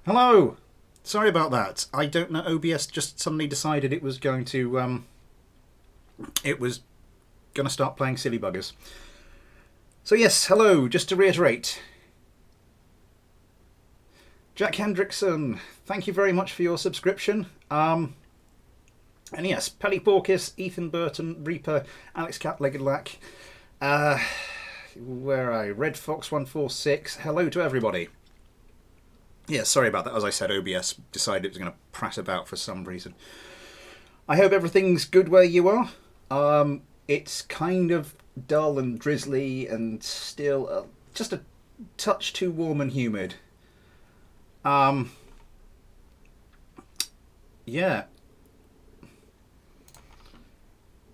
Hello! Sorry about that. I don't know, OBS just suddenly decided it was going to start playing silly buggers. So yes, hello, just to reiterate. Jack Hendrickson, thank you very much for your subscription. And yes, Pelly Porkis, Ethan Burton, Reaper, Alex Cat-Legged Lack, where are I? Red Fox 146. Hello to everybody. Yeah, sorry about that. As I said, OBS decided it was going to prat about for some reason. I hope everything's good where you are. It's kind of dull and drizzly and still just a touch too warm and humid. Yeah.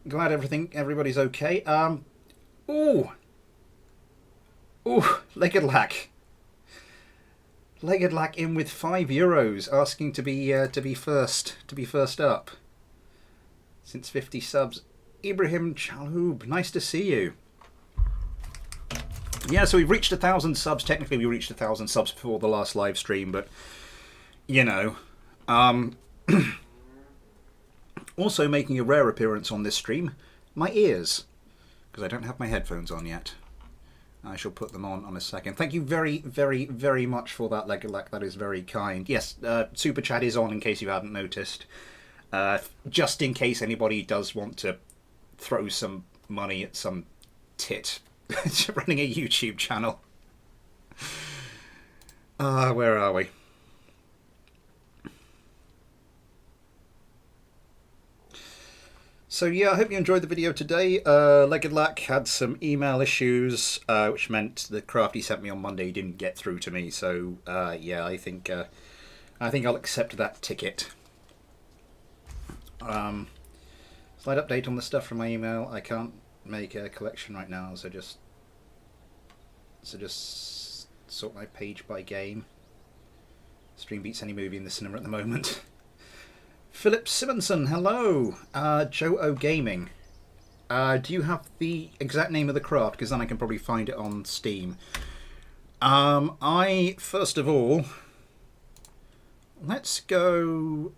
Glad everybody's okay. Ooh, Legged Lack. Legged Lack in with €5, asking to be first up. Since 50 subs, Ibrahim Chalhoub, nice to see you. Yeah, so we've reached 1,000 subs. Technically, we reached 1,000 subs before the last live stream, but you know. Also making a rare appearance on this stream, my ears, because I don't have my headphones on yet. I shall put them on a second. Thank you very, very, very much for that, Legged Lack. That is very kind. Yes, Super Chat is on in case you hadn't noticed. Just in case anybody does want to throw some money at some tit running a YouTube channel. Where are we? So yeah, I hope you enjoyed the video today. Legged Lack had some email issues, which meant the craft he sent me on Monday didn't get through to me. So yeah, I think I'll accept that ticket. Slight update on the stuff from my email. I can't make a collection right now, so just sort my page by game. Stream beats any movie in the cinema at the moment. Philip Simonson, hello. Joe O Gaming. Do you have the exact name of the craft? Because then I can probably find it on Steam. First of all, let's go,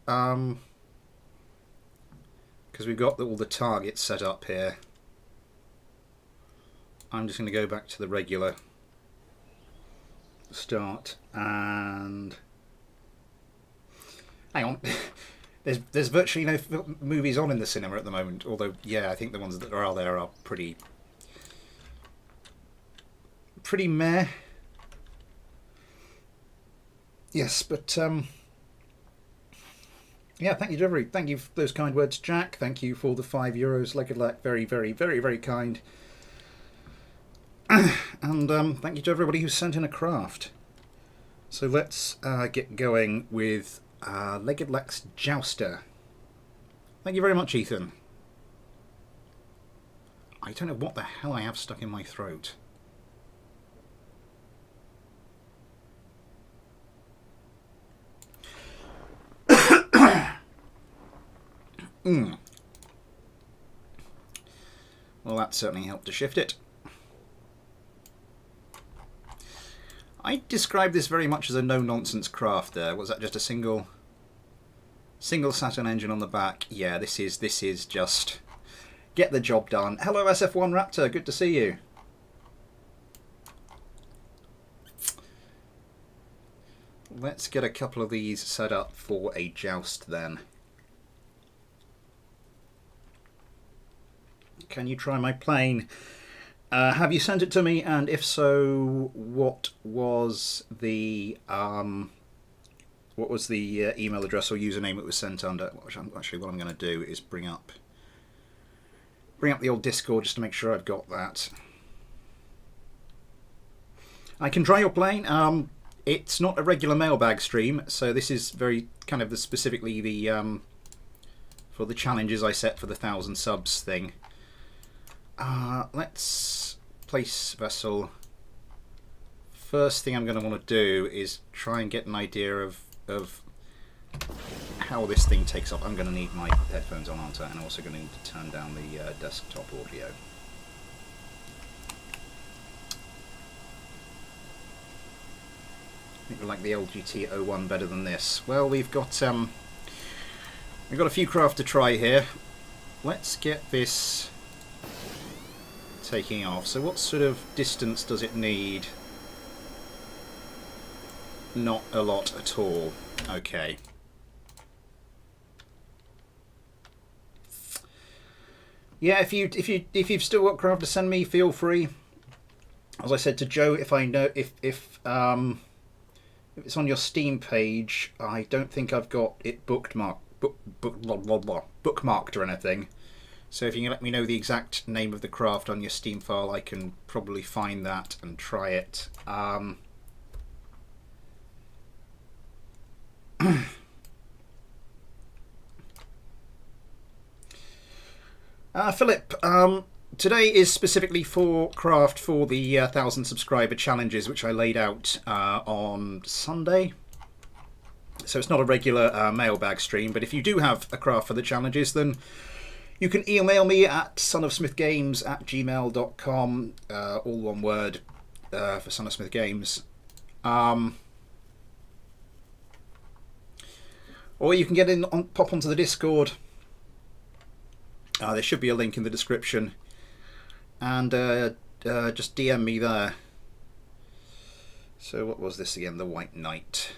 because we've got all the targets set up here. I'm just going to go back to the regular start and hang on. There's virtually no movies on in the cinema at the moment, although yeah, I think the ones that are there are pretty meh. Yes, but yeah, thank you, Jeffrey. Thank you for those kind words, Jack. Thank you for the €5, Legged Lack. Very, very, very, very kind. And thank you to everybody who sent in a craft. So let's get going with Legged Lack's Jouster. Thank you very much, Ethan. I don't know what the hell I have stuck in my throat. Well, that certainly helped to shift it. I described this very much as a no-nonsense craft there. Was that just a single Saturn engine on the back? Yeah, this is just get the job done. Hello, SF1 Raptor. Good to see you. Let's get a couple of these set up for a joust then. Can you try my plane? Have you sent it to me? And if so, what was the email address or username it was sent under? Actually, what I'm going to do is bring up the old Discord just to make sure I've got that. I can try your plane. It's not a regular mailbag stream, so this is very kind of specifically the for the challenges I set for the 1,000 subs thing. Let's place vessel. First thing I'm going to want to do is try and get an idea of how this thing takes off. I'm going to need my headphones on, aren't I? And I'm also going to need to turn down the desktop audio. I think we like the LGT01 better than this. Well, we've got a few craft to try here. Let's get this taking off. So what sort of distance does it need? Not a lot at all. Okay. Yeah, if you've still got craft to send me, feel free. As I said to Joe, if I know if it's on your Steam page, I don't think I've got it bookmarked or anything. So if you can let me know the exact name of the craft on your Steam file, I can probably find that and try it. Philip, today is specifically for craft for the 1,000 subscriber challenges, which I laid out on Sunday. So it's not a regular mailbag stream, but if you do have a craft for the challenges, then you can email me at sonofsmithgames@gmail.com, all one word for Son of Smith Games. Or you can get in, pop onto the Discord. There should be a link in the description, and just DM me there. So what was this again? The White Knight.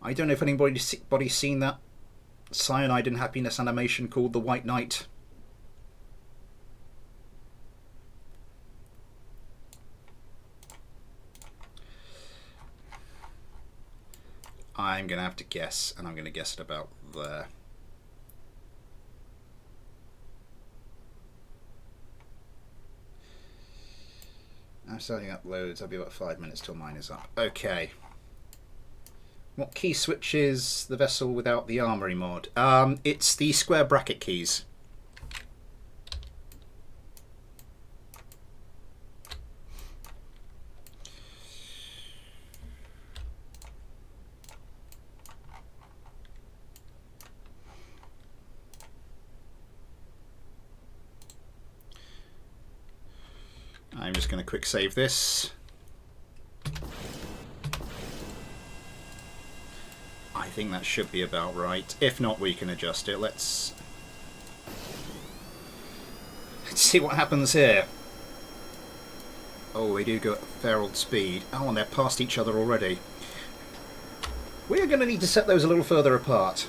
I don't know if anybody's seen that Cyanide and Happiness animation called The White Knight. I'm going to have to guess, and I'm going to guess it about there. I'm starting up loads. I'll be about 5 minutes till mine is up. Okay. What key switches the vessel without the Armory mod? It's the square bracket keys. I'm just going to quick save this. I think that should be about right. If not, we can adjust it. Let's see what happens here. Oh, they do go at a fair old speed. Oh, and they're past each other already. We're going to need to set those a little further apart.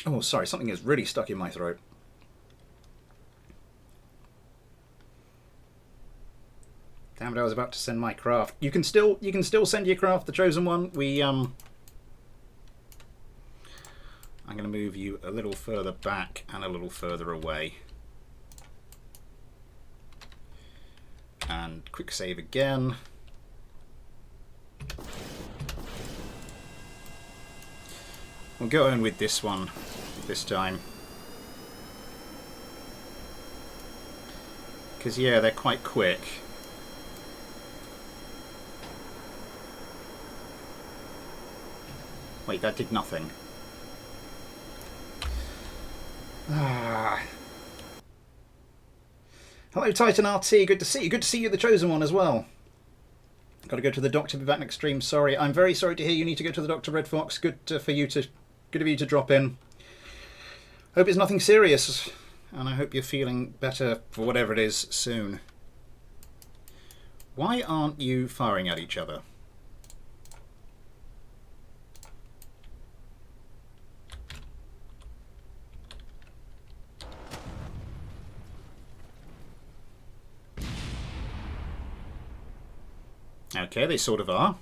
Oh, sorry, something is really stuck in my throat. Damn it, I was about to send my craft. You can still send your craft, the chosen one. I'm going to move you a little further back and a little further away. And quick save again. We'll go in with this one this time. Because, yeah, they're quite quick. Wait, that did nothing. Ah. Hello, Titan RT. Good to see you. Good to see you, the chosen one, as well. Got to go to the doctor. Be back next stream. Sorry, I'm very sorry to hear you need to go to the doctor, Red Fox. Good of you to drop in. Hope it's nothing serious, and I hope you're feeling better for whatever it is soon. Why aren't you firing at each other? Okay, they sort of are.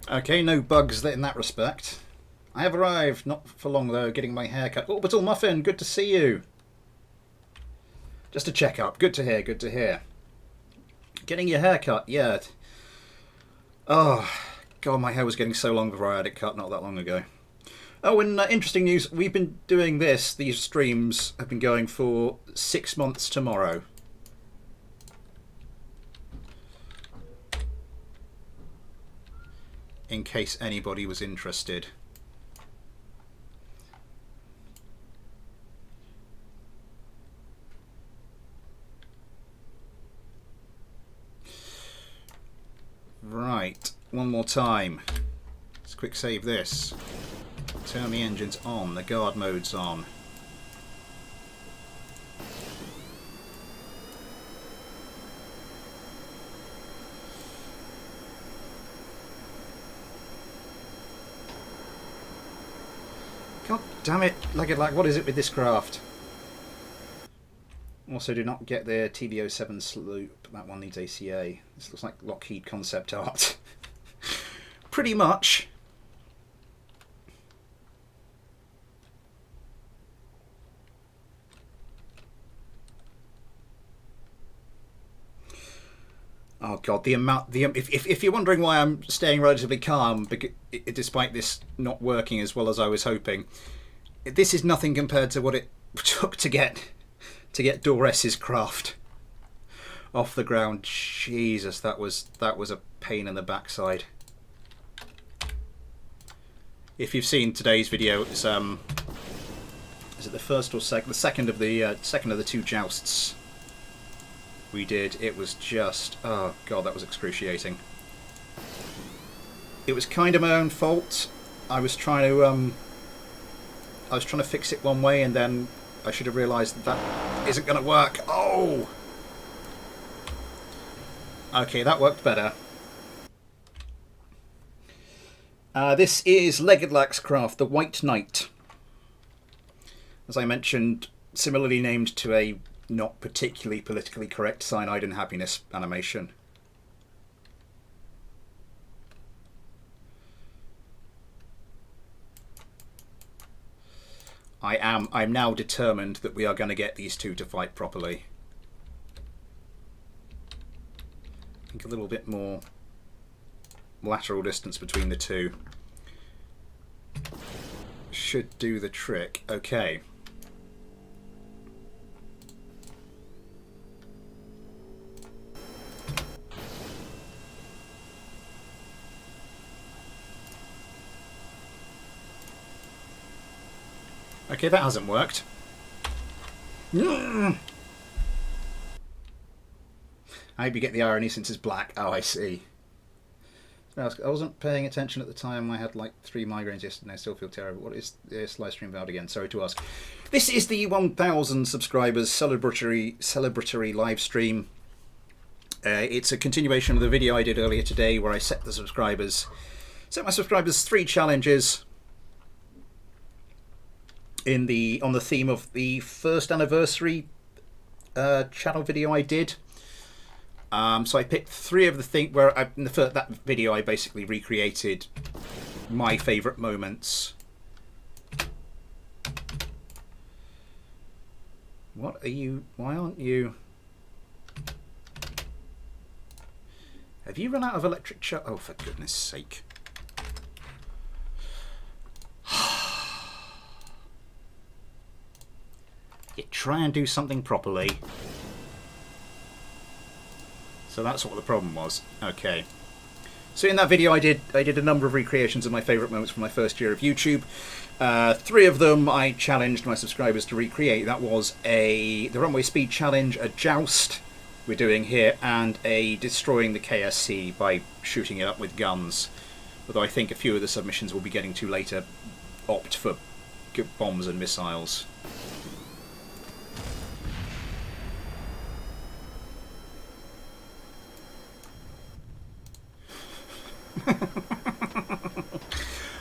Okay, no bugs in that respect. I have arrived, not for long though, getting my hair cut. Orbital Muffin, good to see you. Just a check-up, good to hear, good to hear. Getting your hair cut, yeah. Oh, God, my hair was getting so long before I had it cut not that long ago. Oh, and interesting news, we've been doing this, these streams have been going for 6 months tomorrow. in case anybody was interested. Right, one more time. Let's quick save this. Turn the engines on, the guard mode's on. God damn it, like what is it with this craft? Also, do not get the TB07 sloop. That one needs ACA. This looks like Lockheed concept art. Pretty much. Oh god, the amount. If you're wondering why I'm staying relatively calm, despite this not working as well as I was hoping, this is nothing compared to what it took to get Doress's craft off the ground. Jesus, that was a pain in the backside. If you've seen today's video, it's is it the first or second? The second of the two jousts we did. It was just, oh god, that was excruciating. It was kind of my own fault. I was trying to fix it one way, and then I should have realised that isn't going to work. Oh! Okay, that worked better. This is Leggedlack's craft, the White Knight. As I mentioned, similarly named to a not particularly politically correct Cyanide and Happiness animation. I'm now determined that we are going to get these two to fight properly. I think a little bit more lateral distance between the two should do the trick. Okay. Okay, that hasn't worked. I hope you get the irony since it's black. Oh, I see. I wasn't paying attention at the time. I had like 3 migraines yesterday. I still feel terrible. What is this Livestream about again? Sorry to ask. This is the 1,000 subscribers celebratory live stream. It's a continuation of the video I did earlier today where I set my subscribers 3 challenges on the theme of the first anniversary channel video I did. So I picked 3 of the things where in that video I basically recreated my favourite moments. What are you? Why aren't you? Have you run out of electric charge? Oh, for goodness sake. You try and do something properly. So that's what the problem was. Okay. So in that video I did a number of recreations of my favourite moments from my first year of YouTube. 3 of them I challenged my subscribers to recreate. That was the runway speed challenge, a joust we're doing here, and a destroying the KSC by shooting it up with guns. Although I think a few of the submissions we'll be getting to later opt for bombs and missiles.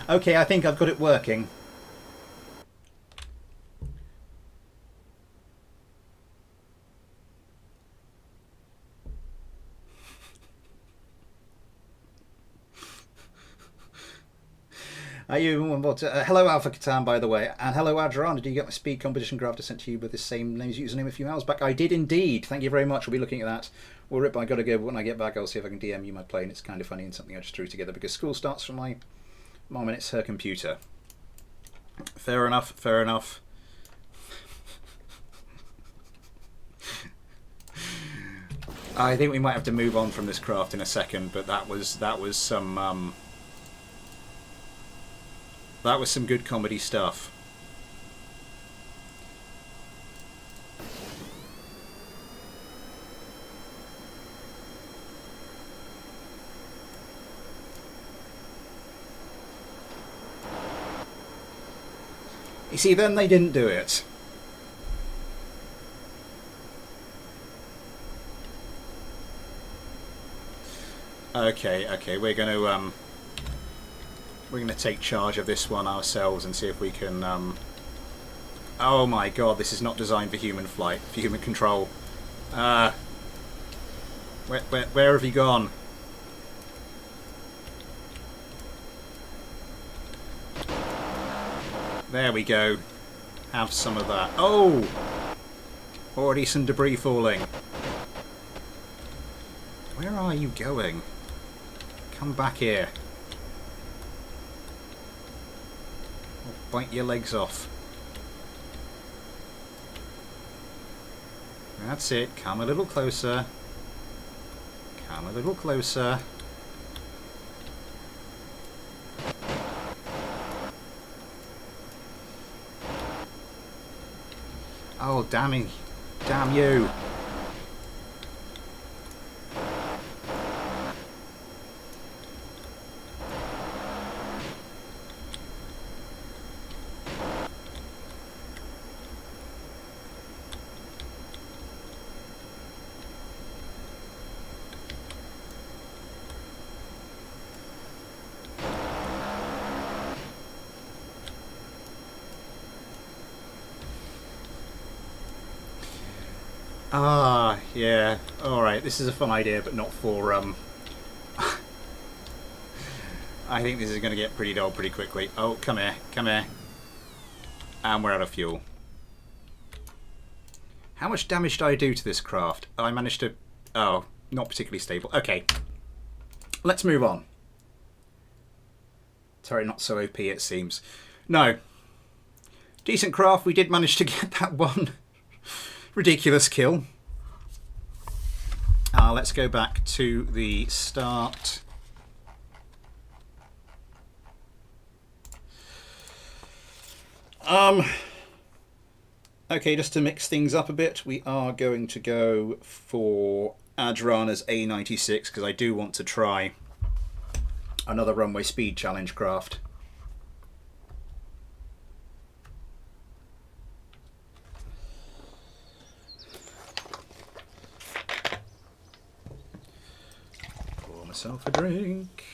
Okay, I think I've got it working. Are you? Hello, Alpha Catan, by the way, and hello, Adran. Did you get my speed competition graph I sent to you with the same name's username a few hours back? I did indeed. Thank you very much. We'll be looking at that. Well, Rip, I gotta go. When I get back, I'll see if I can DM you my play, and it's kind of funny and something I just threw together because school starts for my mom and it's her computer. Fair enough. Fair enough. I think we might have to move on from this craft in a second, but that was some That was some good comedy stuff. You see, then they didn't do it. Okay, we're gonna take charge of this one ourselves and see if we can. Oh my God, this is not designed for human flight, for human control. Where have you gone? There we go. Have some of that. Oh! Already some debris falling. Where are you going? Come back here. I'll bite your legs off. That's it. Come a little closer. Come a little closer. Oh, damn you. Damn you. Ah, yeah. Alright, this is a fun idea, but not for, I think this is going to get pretty dull pretty quickly. Oh, come here, come here. And we're out of fuel. How much damage did I do to this craft? I managed to... Oh, not particularly stable. Okay. Let's move on. Sorry, not so OP it seems. No. Decent craft. We did manage to get that one ridiculous kill. Let's go back to the start. Okay, just to mix things up a bit, we are going to go for Adrana's A96 because I do want to try another runway speed challenge craft. Pour myself a drink.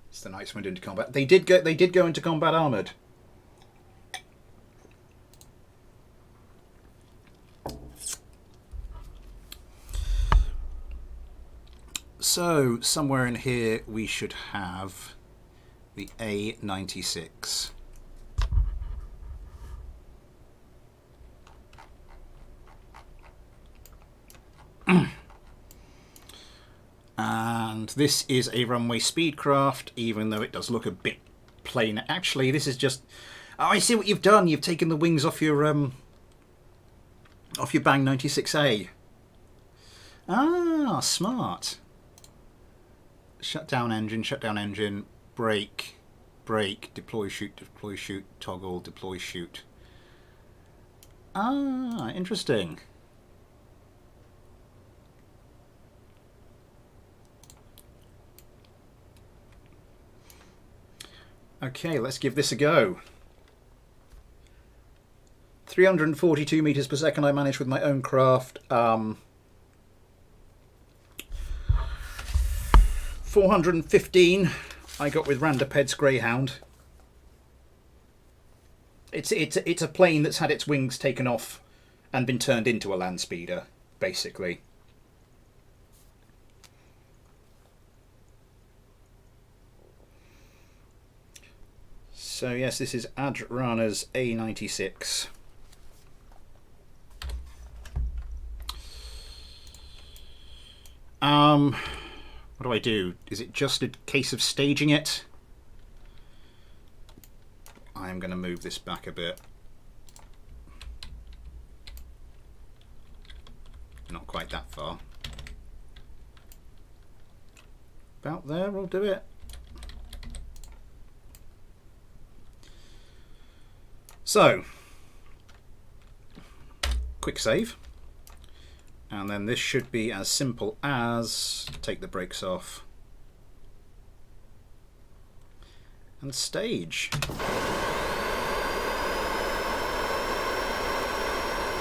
It's the Knights went into combat. They did go into combat armored. So somewhere in here we should have the A96. And this is a runway speed craft, even though it does look a bit plain. Actually, this is just... Oh, I see what you've done. You've taken the wings off your Bang 96A. Ah, smart. Shut down engine, brake, deploy, shoot, toggle, deploy, shoot. Ah, interesting. Okay, let's give this a go. 342 meters per second I managed with my own craft. 415 I got with Randaped's Greyhound. It's a plane that's had its wings taken off and been turned into a land speeder, basically. So yes, this is Adrana's A96. What do I do? Is it just a case of staging it? I'm going to move this back a bit. Not quite that far. About there, we'll do it. So, quick save. And then this should be as simple as take the brakes off and stage.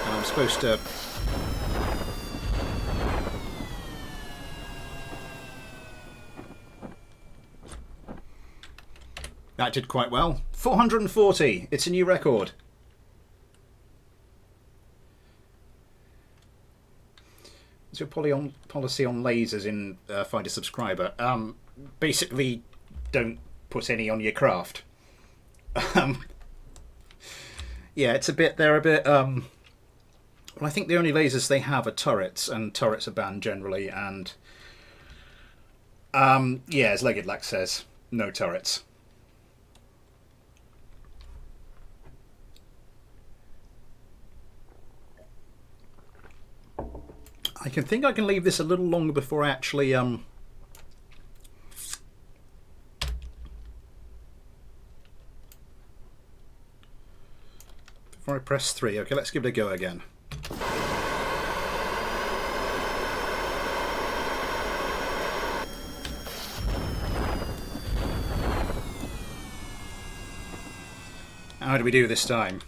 And I'm supposed to that did quite well. 440. It's a new record. What's your policy on lasers in Find a Subscriber? Basically, don't put any on your craft. Yeah, it's a bit. They're a bit. Well, I think the only lasers they have are turrets, and turrets are banned generally. And yeah, as Legged Lack says, no turrets. I think I can leave this a little longer before I actually before I press 3. Okay, let's give it a go again. How do we do this time?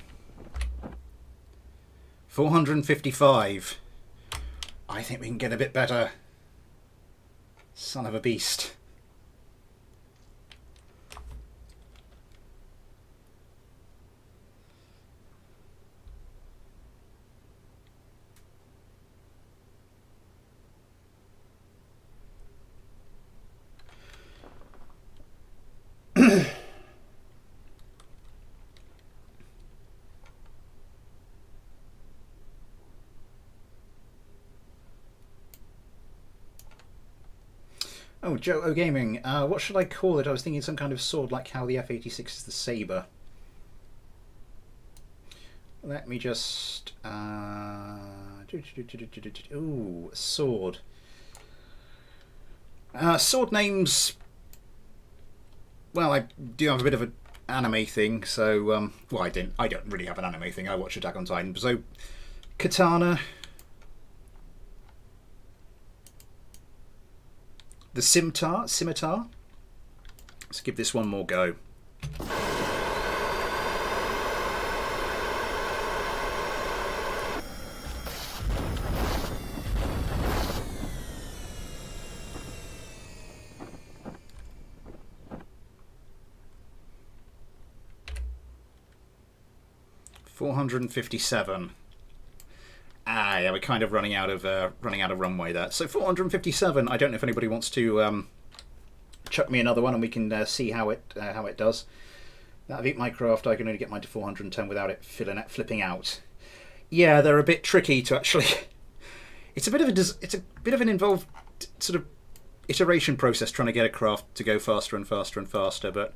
455. I think we can get a bit better. Son of a beast. Oh, Joe O Gaming. What should I call it? I was thinking some kind of sword like how the F-86 is the saber. Let me just... Ooh, a sword. Sword names... Well, I do have a bit of an anime thing, so... well, I don't really have an anime thing. I watch Attack on Titan. So, katana... The scimitar. Let's give this one more go. $457. Ah, yeah, we're kind of running out of runway there. So 457. I don't know if anybody wants to chuck me another one, and we can see how it does. That Veep Minecraft, I can only get mine to 410 without it flipping out. Yeah, they're a bit tricky to actually. It's a bit of an involved sort of iteration process trying to get a craft to go faster and faster and faster. But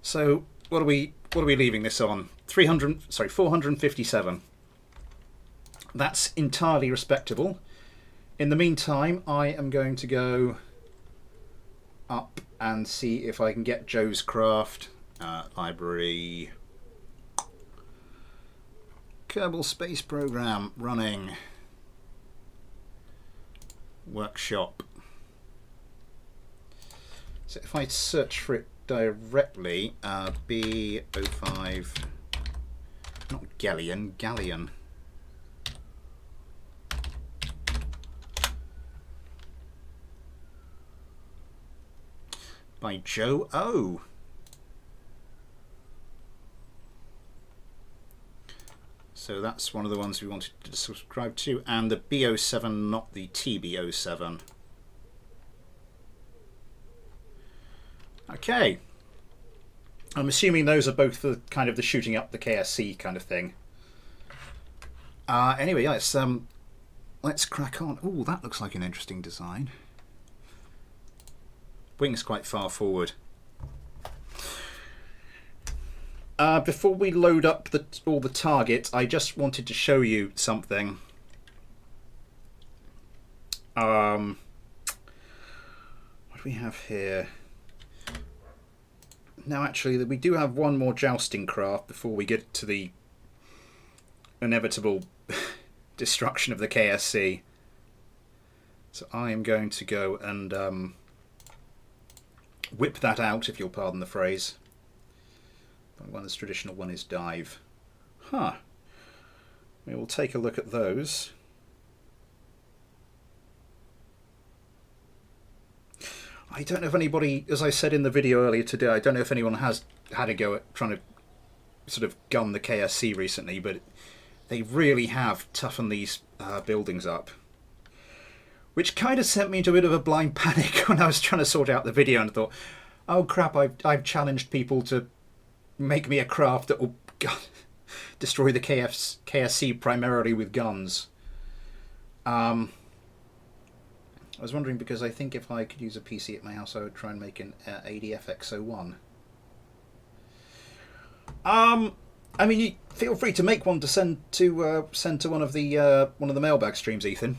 so what are we leaving this on? 457. That's entirely respectable. In the meantime, I am going to go up and see if I can get Joe's craft. Library. Kerbal Space Program running. Workshop. So if I search for it directly, B05, not Galleon. By Joe O. So that's one of the ones we wanted to subscribe to, and the B07, not the TB07. Okay. I'm assuming those are both the kind of the shooting up the KSC kind of thing. Anyway, yeah, let's crack on. Oh, that looks like an interesting design. Wings quite far forward. Before we load up all the targets, I just wanted to show you something. What do we have here? Now, actually, we do have one more jousting craft before we get to the inevitable destruction of the KSC. So I am going to go and whip that out, if you'll pardon the phrase. One's traditional one is dive. Huh. We will take a look at those. I don't know if anybody, as I said in the video earlier today, I don't know if anyone has had a go at trying to sort of gun the KSC recently, but they really have toughened these buildings up. Which kind of sent me into a bit of a blind panic when I was trying to sort out the video and thought, oh crap, I've challenged people to make me a craft that will destroy the KSC primarily with guns. I was wondering, because I think if I could use a PC at my house, I would try and make an ADFX01. I mean, you feel free to make one to send to one of the mailbag streams, Ethan.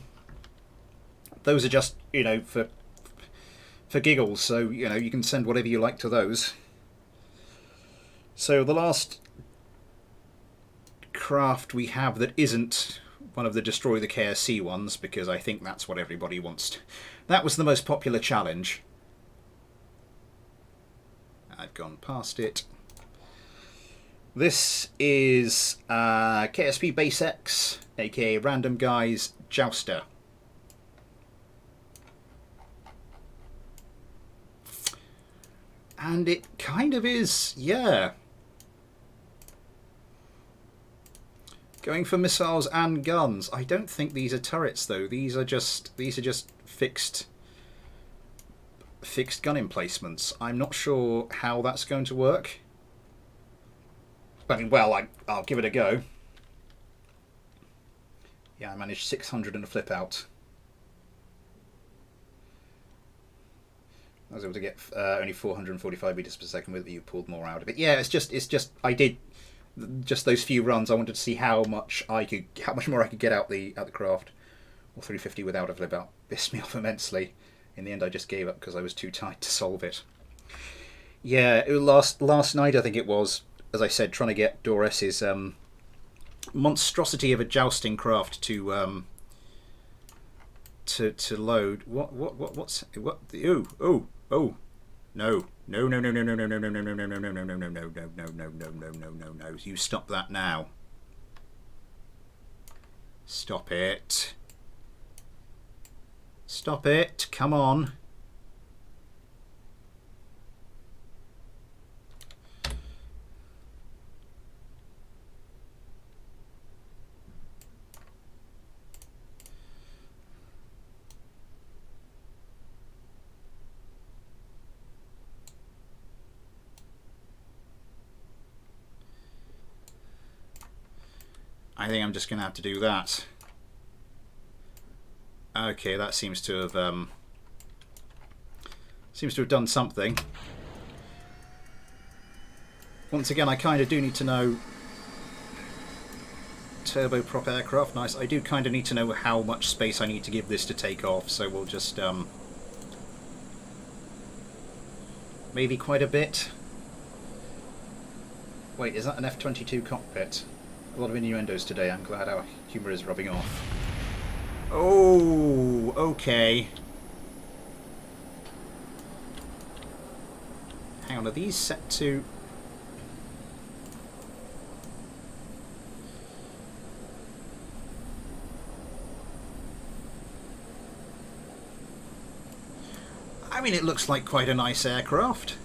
Those are just, you know, for giggles, so, you know, you can send whatever you like to those. So the last craft we have that isn't one of the Destroy the KSC ones, because I think that's what everybody wants. That was the most popular challenge. I've gone past it. This is KSP Base X, aka Random Guys Jouster. And it kind of is, yeah. Going for missiles and guns. I don't think these are turrets though. These are just fixed gun emplacements. I'm not sure how that's going to work. I mean, well, I'll give it a go. Yeah, I managed 600 and a flip out. I was able to get only 445 meters per second with it. You pulled more out of it. Yeah, it's just I did just those few runs. I wanted to see how much more I could get out the craft. Or 350 without a flip out pissed me off immensely. In the end, I just gave up because I was too tired to solve it. Yeah, last night I think it was, as I said, trying to get Doris's monstrosity of a jousting craft to load. What's oh no. You stop that now. Stop it. Stop it. Come on. I think I'm just going to have to do that. Okay, that seems to have done something. Once again, I kind of do need to know turboprop aircraft. Nice. I do kind of need to know how much space I need to give this to take off. So we'll just maybe quite a bit. Wait, is that an F-22 cockpit? A lot of innuendos today. I'm glad our humour is rubbing off. Oh, okay. Hang on, are these set to... I mean, it looks like quite a nice aircraft.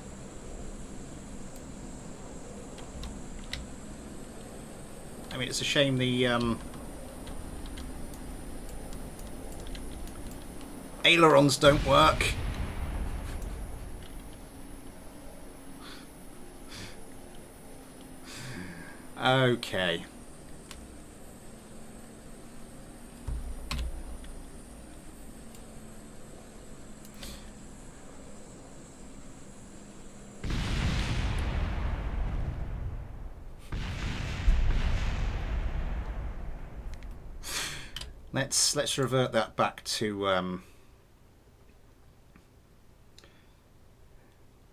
I mean, it's a shame the ailerons don't work. Okay. Let's revert that back to.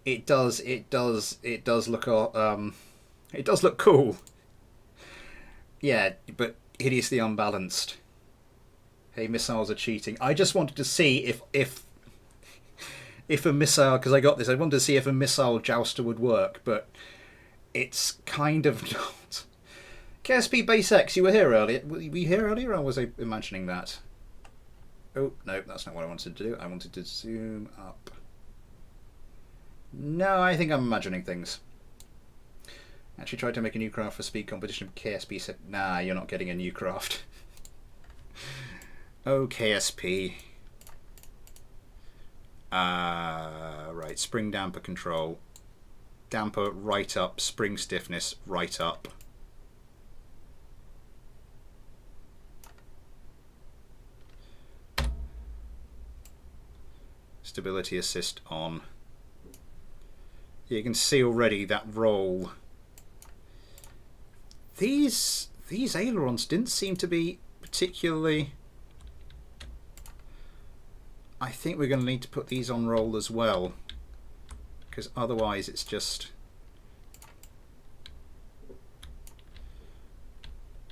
It does look it does look cool. Yeah, but hideously unbalanced. Hey, missiles are cheating. I just wanted to see if a missile, because I got this, I wanted to see if a missile jouster would work, but it's kind of not. KSP Base X, you were here earlier. Were you here earlier, or was I imagining that? Oh, no, that's not what I wanted to do. I wanted to zoom up. No, I think I'm imagining things. Actually tried to make a new craft for speed competition. KSP said, nah, you're not getting a new craft. Oh, KSP. Right, spring damper control. Damper right up, spring stiffness right up. Stability assist on. You can see already that roll. These ailerons didn't seem to be particularly. I think we're going to need to put these on roll as well, because otherwise it's just.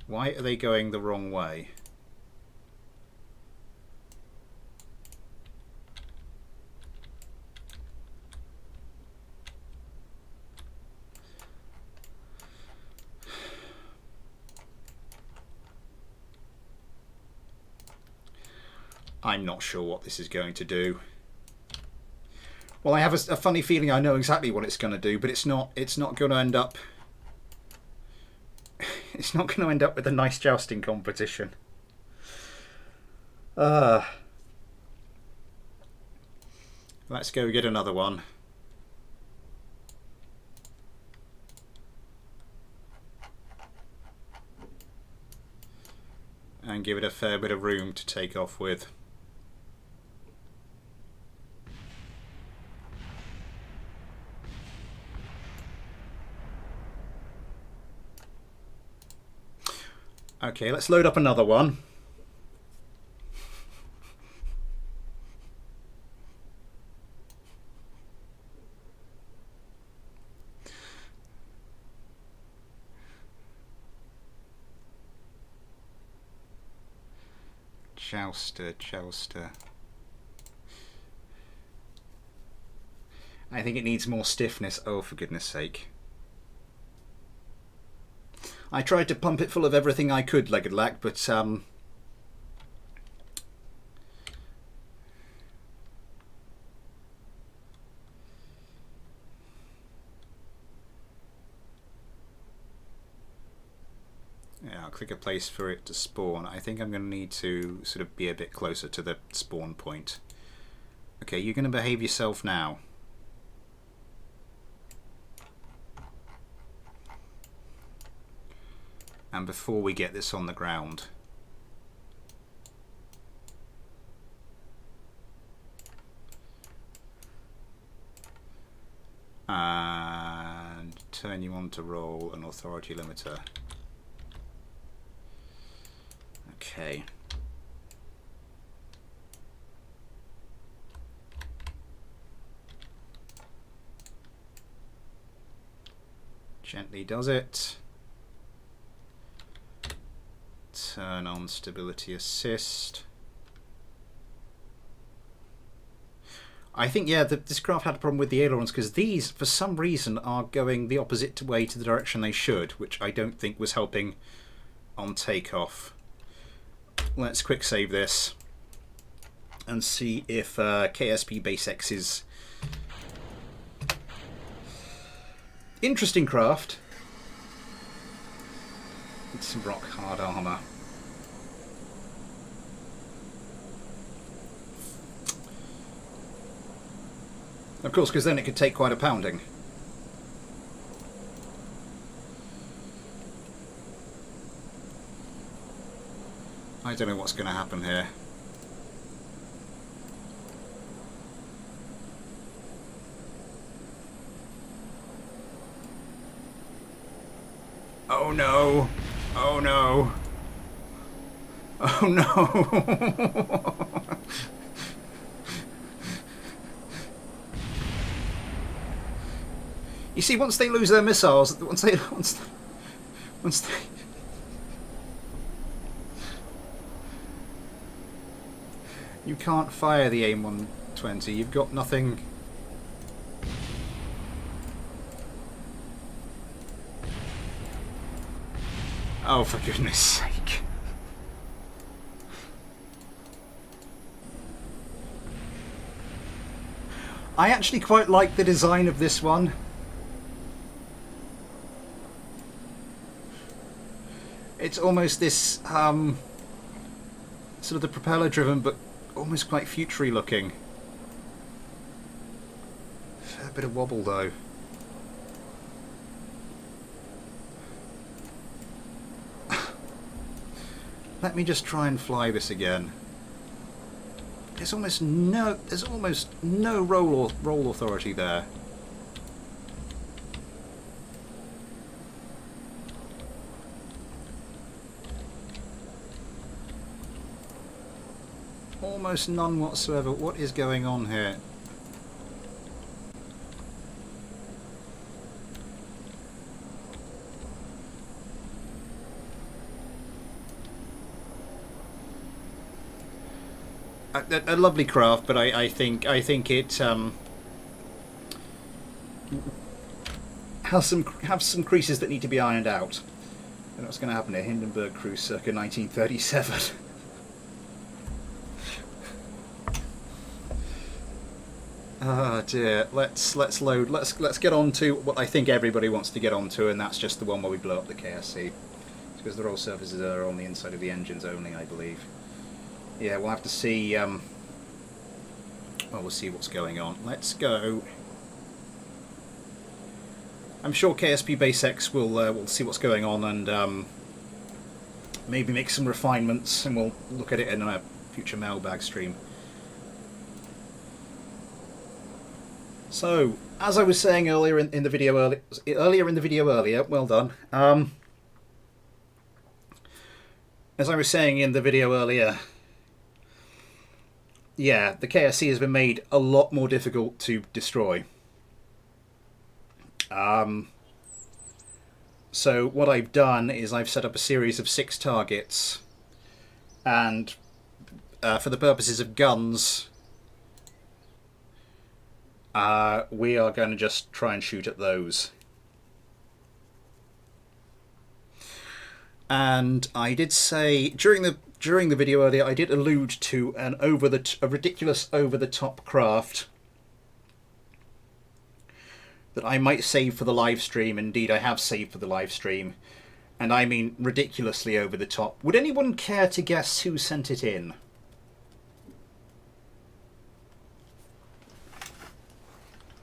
Why are they going the wrong way? I'm not sure what this is going to do. Well, I have a funny feeling I know exactly what it's going to do, but it's not going to end up. It's not going to end up with a nice jousting competition. Let's go get another one. And give it a fair bit of room to take off with. Okay, let's load up another one. Jouster. I think it needs more stiffness. Oh, for goodness sake. I tried to pump it full of everything I could, Legged Lack, but yeah, I'll click a place for it to spawn. I think I'm going to need to sort of be a bit closer to the spawn point. Okay, you're going to behave yourself now. And before we get this on the ground. And turn you on to roll an authority limiter. Okay. Gently does it. Turn on stability assist. I think, yeah, this craft had a problem with the ailerons because these, for some reason, are going the opposite way to the direction they should, which I don't think was helping on takeoff. Let's quick save this and see if KSP Base X is interesting craft. It's some rock hard armor. Of course, because then it could take quite a pounding. I don't know what's going to happen here. Oh no! Oh no! Oh no! You see, once they lose their missiles, once they you can't fire the AIM-120. You've got nothing. Oh, for goodness sake. I actually quite like the design of this one. It's almost this, sort of the propeller driven, but almost quite futury looking. Fair bit of wobble though. Let me just try and fly this again. There's almost no roll authority there. Almost none whatsoever. What is going on here? A lovely craft, but I think it have some creases that need to be ironed out. And what's going to happen here? Hindenburg cruise circa 1937. Oh dear. Let's load. Let's get on to what I think everybody wants to get onto, and that's just the one where we blow up the KSC. It's because the roll surfaces are on the inside of the engines only, I believe. Yeah, we'll have to see. Well, we'll see what's going on. Let's go. I'm sure KSP Base X will see what's going on and maybe make some refinements, and we'll look at it in a future mailbag stream. So, as I was saying earlier in the video earlier, well done. As I was saying in the video earlier. Yeah, the KSC has been made a lot more difficult to destroy. So what I've done is I've set up a series of 6 targets, and for the purposes of guns, we are going to just try and shoot at those. And I did say during the video earlier, I did allude to a ridiculous over-the-top craft that I might save for the live stream. Indeed, I have saved for the live stream, and I mean ridiculously over the top. Would anyone care to guess who sent it in?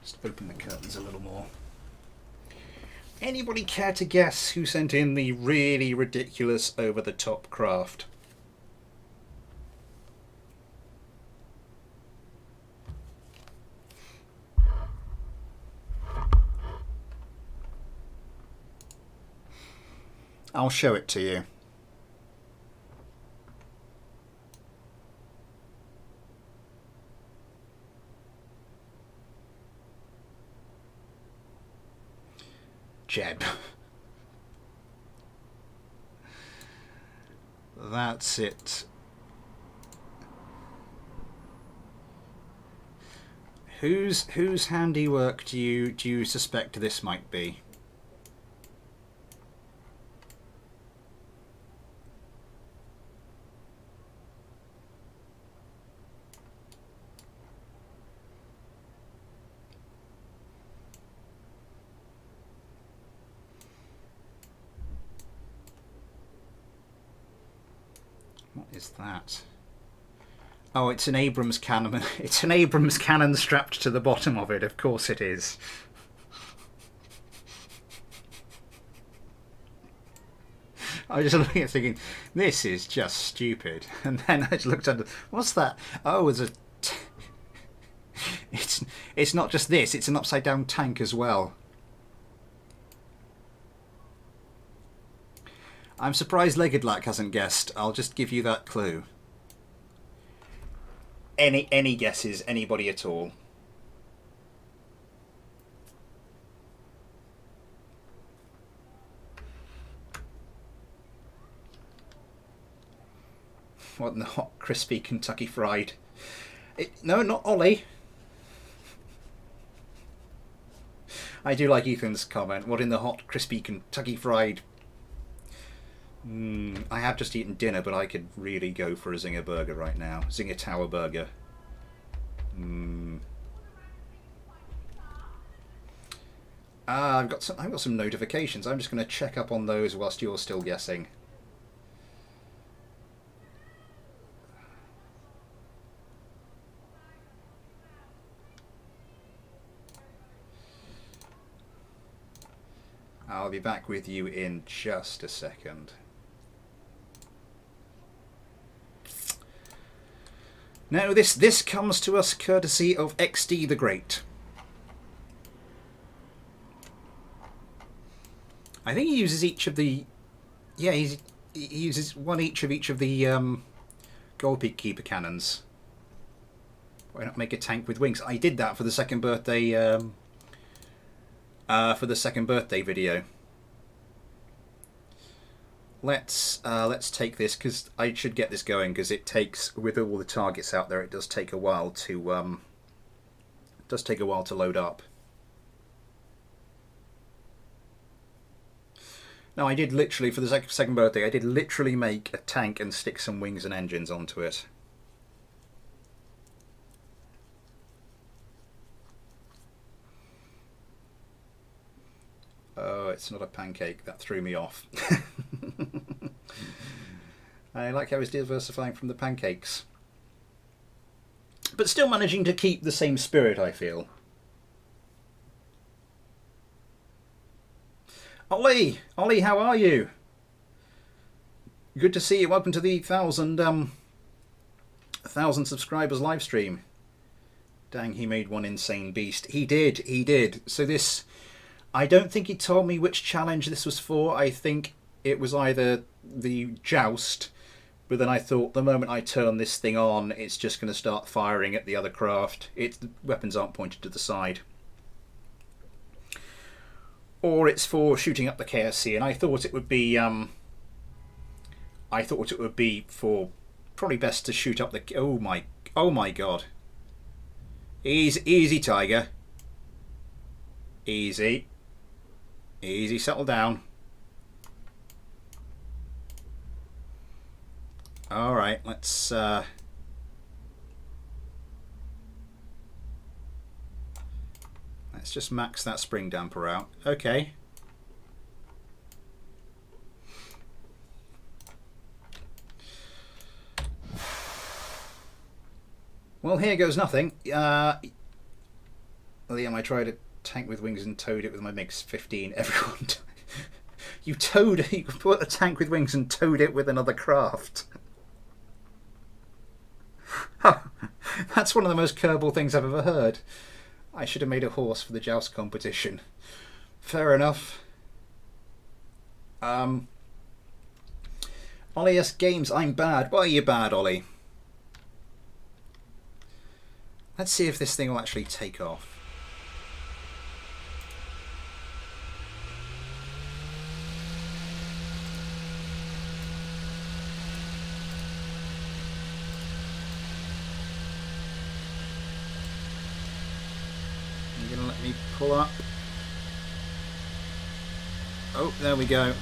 Just open the curtains a little more. Anybody care to guess who sent in the really ridiculous over-the-top craft? I'll show it to you. Jeb. That's it. Whose handiwork do you suspect this might be? What is that? Oh, it's an Abrams cannon. It's an Abrams cannon strapped to the bottom of it. Of course it is. I was just looking at it thinking, this is just stupid. And then I just looked under. What's that? Oh, it's a. It's not just this. It's an upside down tank as well. I'm surprised Legged Lack hasn't guessed. I'll just give you that clue. Any guesses? Anybody at all? What in the hot, crispy Kentucky Fried? No, not Ollie. I do like Ethan's comment. What in the hot, crispy Kentucky Fried? I have just eaten dinner, but I could really go for a Zinger burger right now. Zinger Tower burger. I've got some notifications. I'm just going to check up on those whilst you're still guessing. I'll be back with you in just a second. Now this comes to us courtesy of XD the Great. I think he uses each of the... Yeah, he uses one each of the Goldpeak cannons. Why not make a tank with wings? I did that for the second birthday video. Let's take this, because I should get this going, because it takes, with all the targets out there, it does take a while to load up. Now I did literally, for the second birthday, I did literally make a tank and stick some wings and engines onto it. Oh, it's not a pancake. That threw me off. I like how he's diversifying from the pancakes. But still managing to keep the same spirit, I feel. Ollie! Ollie, how are you? Good to see you. Welcome to the 1,000 subscribers live stream. Dang, he made one insane beast. He did. So this... I don't think he told me which challenge this was for. I think it was either the joust, but then I thought the moment I turn this thing on, it's just going to start firing at the other craft. The weapons aren't pointed to the side. Or it's for shooting up the KSC, and I thought it would be for probably best to shoot up the... Oh my god. Easy, Tiger. Easy. Easy, settle down. Alright, let's just max that spring damper out. Okay. Well, here goes nothing. Liam, I tried a tank with wings and towed it with my MiG 15. Everyone, you put a tank with wings and towed it with another craft. That's one of the most Kerbal things I've ever heard. I should have made a horse for the joust competition. Fair enough. Ollie S Games, I'm bad. Why are you bad, Ollie? Let's see if this thing will actually take off. You're gonna let me pull up. Oh, there we go.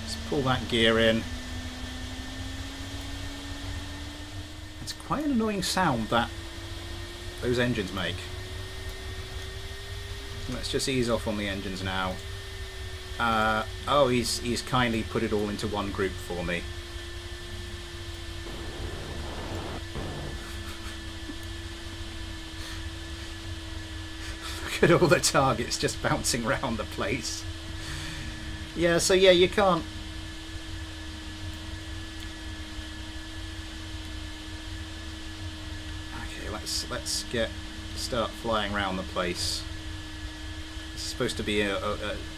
Let's pull that gear in. It's quite an annoying sound that those engines make. Let's just ease off on the engines now. Oh, he's kindly put it all into one group for me. Look at all the targets just bouncing around the place. Yeah, so yeah, you can't... Okay, let's start flying around the place. supposed to be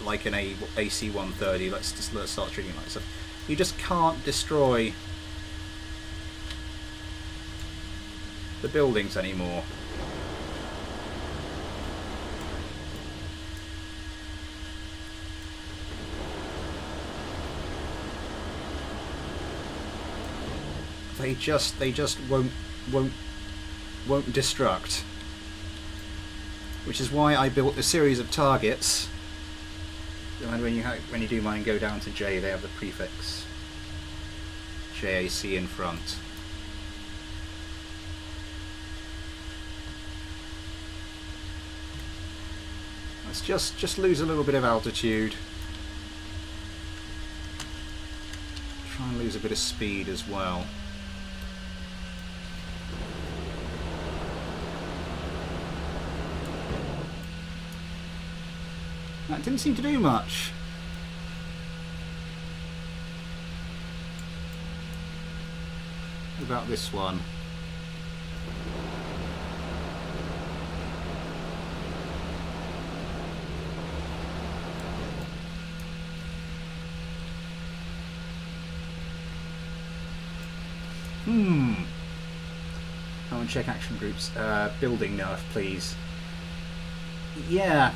like an AC-130. Let's start treating it like stuff. You just can't destroy the buildings anymore. They just won't destruct. Which is why I built a series of targets. And when you do mine, go down to J, they have the prefix JAC in front. Let's just lose a little bit of altitude. Try and lose a bit of speed as well. That didn't seem to do much. What about this one? I want to check action groups. Building nerf, please. Yeah.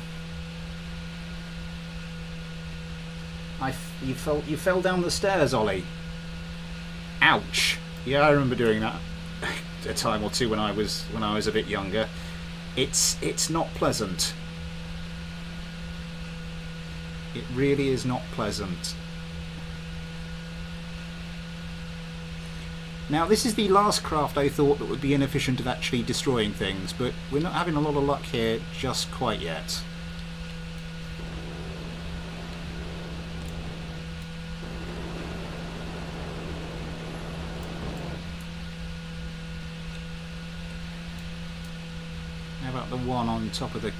You fell down the stairs, Ollie. Ouch. Yeah, I remember doing that a time or two when I was a bit younger. It's not pleasant. It really is not pleasant. Now, this is the last craft I thought that would be inefficient of actually destroying things, but we're not having a lot of luck here just quite yet. How about the one on top of the...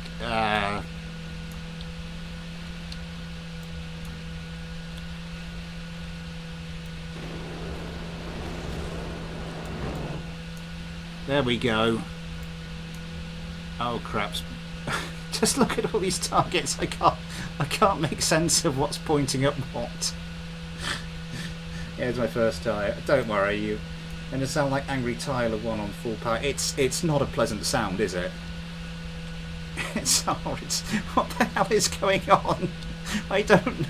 There we go. Oh craps. Just look at all these targets. I can't make sense of what's pointing at what. Here's my first tire. Don't worry, you. And it sound like Angry Tyler 1 on full power. It's not a pleasant sound, is it? It's horrid. What the hell is going on? I don't know.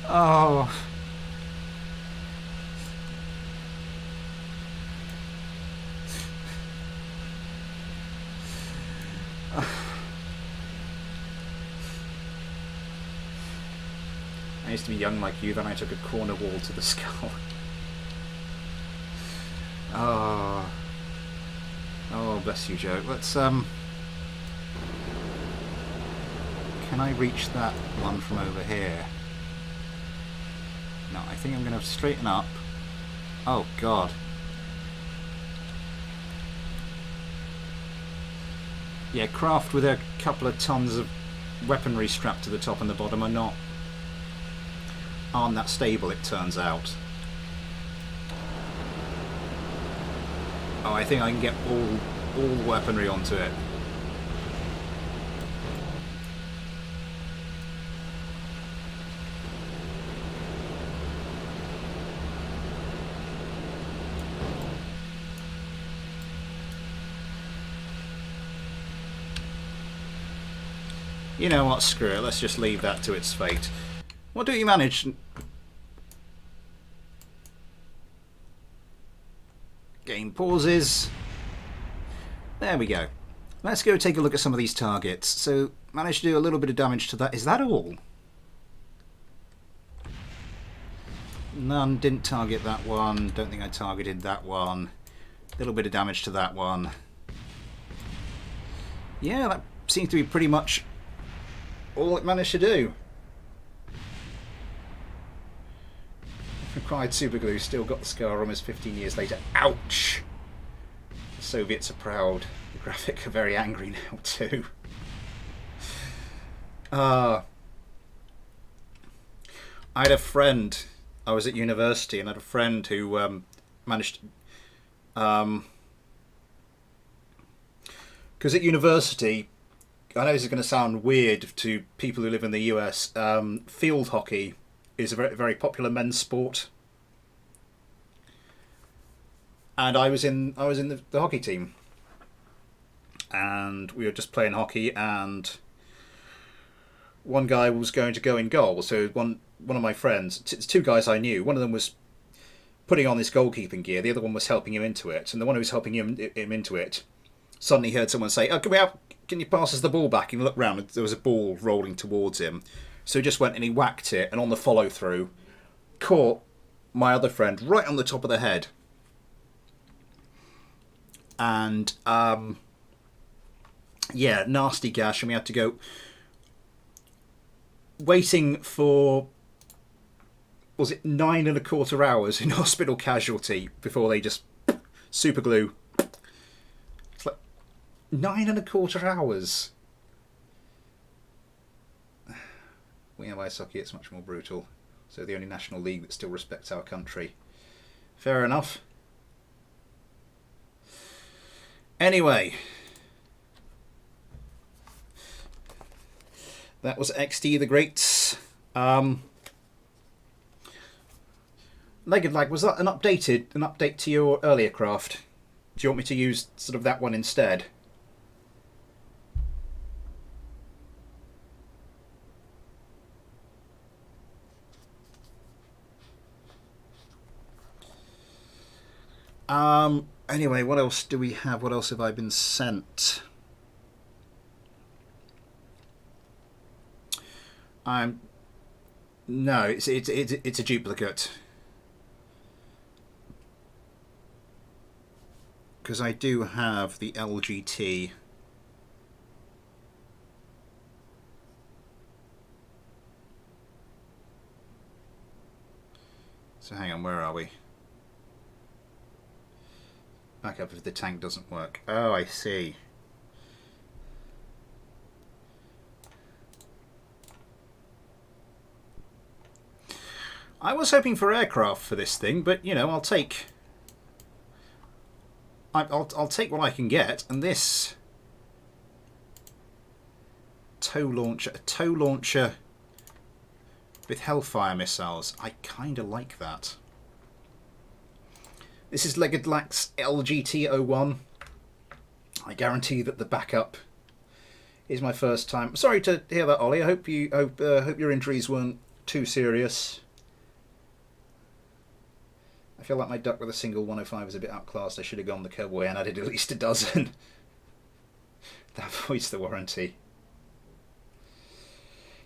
Oh. I used to be young like you, then I took a corner wall to the skull. Oh. Oh, bless you, Joe. Let's, Can I reach that one from over here? No, I think I'm going to straighten up. Oh, God. Yeah, craft with a couple of tons of weaponry strapped to the top and the bottom aren't that stable, it turns out. Oh, I think I can get all weaponry onto it. You know what, screw it, let's just leave that to its fate. What do you manage? Game pauses. There we go. Let's go take a look at some of these targets. So, managed to do a little bit of damage to that. Is that all? None, didn't target that one. Don't think I targeted that one. A little bit of damage to that one. Yeah, that seems to be pretty much all it managed to do. Required superglue, still got the scar almost 15 years later. Ouch! The Soviets are proud. The graphic are very angry now too. I had a friend, I was at university and I had a friend who managed Because at university, I know this is going to sound weird to people who live in the US, field hockey is a very, very popular men's sport. And I was in the hockey team. And we were just playing hockey, and one guy was going to go in goal. So one of my friends, two guys I knew, one of them was putting on this goalkeeping gear, the other one was helping him into it. And the one who was helping him into it suddenly heard someone say, "Oh, can you pass us the ball back?" And he looked round, and there was a ball rolling towards him. So he just went and he whacked it, and on the follow through, caught my other friend right on the top of the head. And yeah, nasty gash, and we had to go waiting for, was it 9.25 hours in hospital casualty before they just super glue. It's like 9.25 hours. We have ice hockey, it's much more brutal. So the only national league that still respects our country. Fair enough. Anyway, that was XD the Great's Legged Lag. Was that an update to your earlier craft? Do you want me to use sort of that one instead? Anyway, what else do we have? What else have I been sent? No, it's a duplicate. Because I do have the LGT. So hang on, where are we? Back up if the tank doesn't work. Oh, I see. I was hoping for aircraft for this thing, but you know, I'll take what I can get. And this tow launcher with Hellfire missiles, I kind of like that. This is Legged Lag's LGT-01. I guarantee that the backup is my first time. Sorry to hear that, Ollie. I hope your injuries weren't too serious. I feel like my duck with a single 105 is a bit outclassed. I should have gone the Kerbal way and added at least a dozen. That voids the warranty.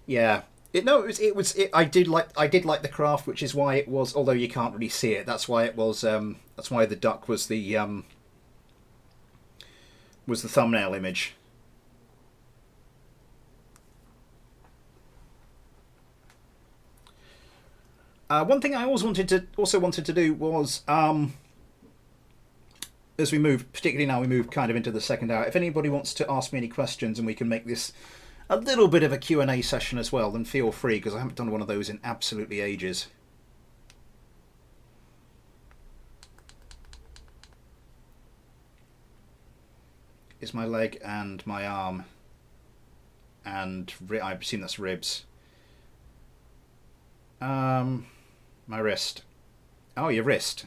Yeah. I did like the craft, which is why it was. Although you can't really see it, that's why it was. That's why the duck was the thumbnail image. One thing I also wanted to do was, as we move, particularly now we move kind of into the second hour. If anybody wants to ask me any questions and we can make this a little bit of a Q&A session as well, then feel free, because I haven't done one of those in absolutely ages. Is my leg and my arm, and I assume that's ribs. My wrist. Oh, your wrist.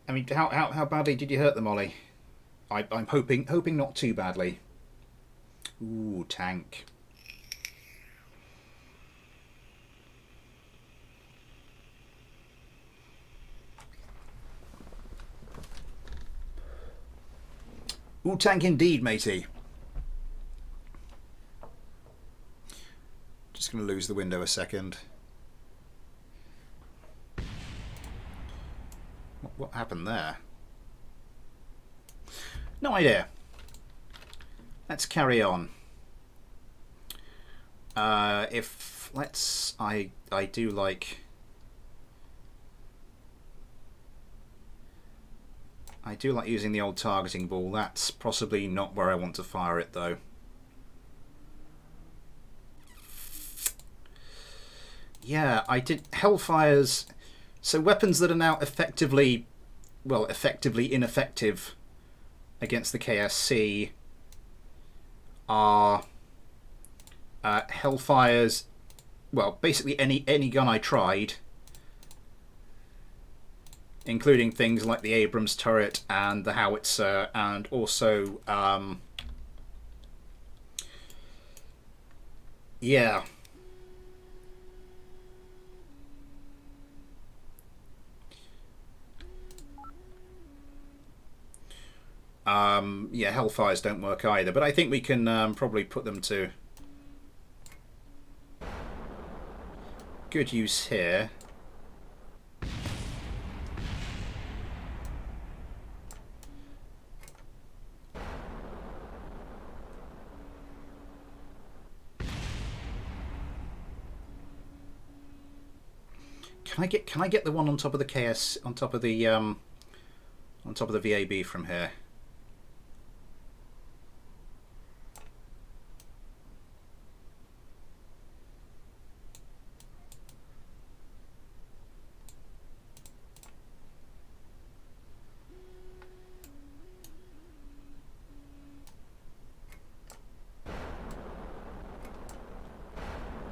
I mean, how badly did you hurt them, Ollie? I'm hoping not too badly. Ooh, tank. Ooh, tank indeed, matey. Just going to lose the window a second. What happened there? No idea. Let's carry on. I do like using the old targeting ball. That's possibly not where I want to fire it though. Yeah, I did Hellfires. So weapons that are now effectively ineffective against the KSC are Hellfires. Well, basically any gun I tried, including things like the Abrams turret and the howitzer, and also yeah. Yeah, Hellfires don't work either, but I think we can probably put them to good use here. Can I get the one on top of the KS, on top of the VAB from here?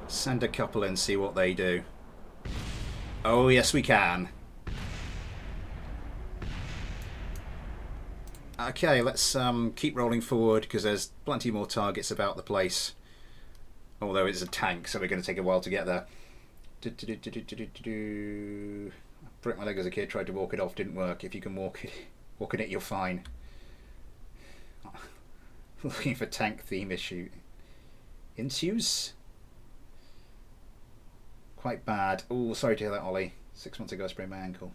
Send a couple in, see what they do. Oh, yes, we can. Okay, let's keep rolling forward because there's plenty more targets about the place. Although it's a tank, so we're going to take a while to get there. I broke my leg as a kid, tried to walk it off, didn't work. If you can walk in it, you're fine. Looking for tank theme issue. Ensues? Quite bad. Oh, sorry to hear that, Ollie. 6 months ago I sprained my ankle.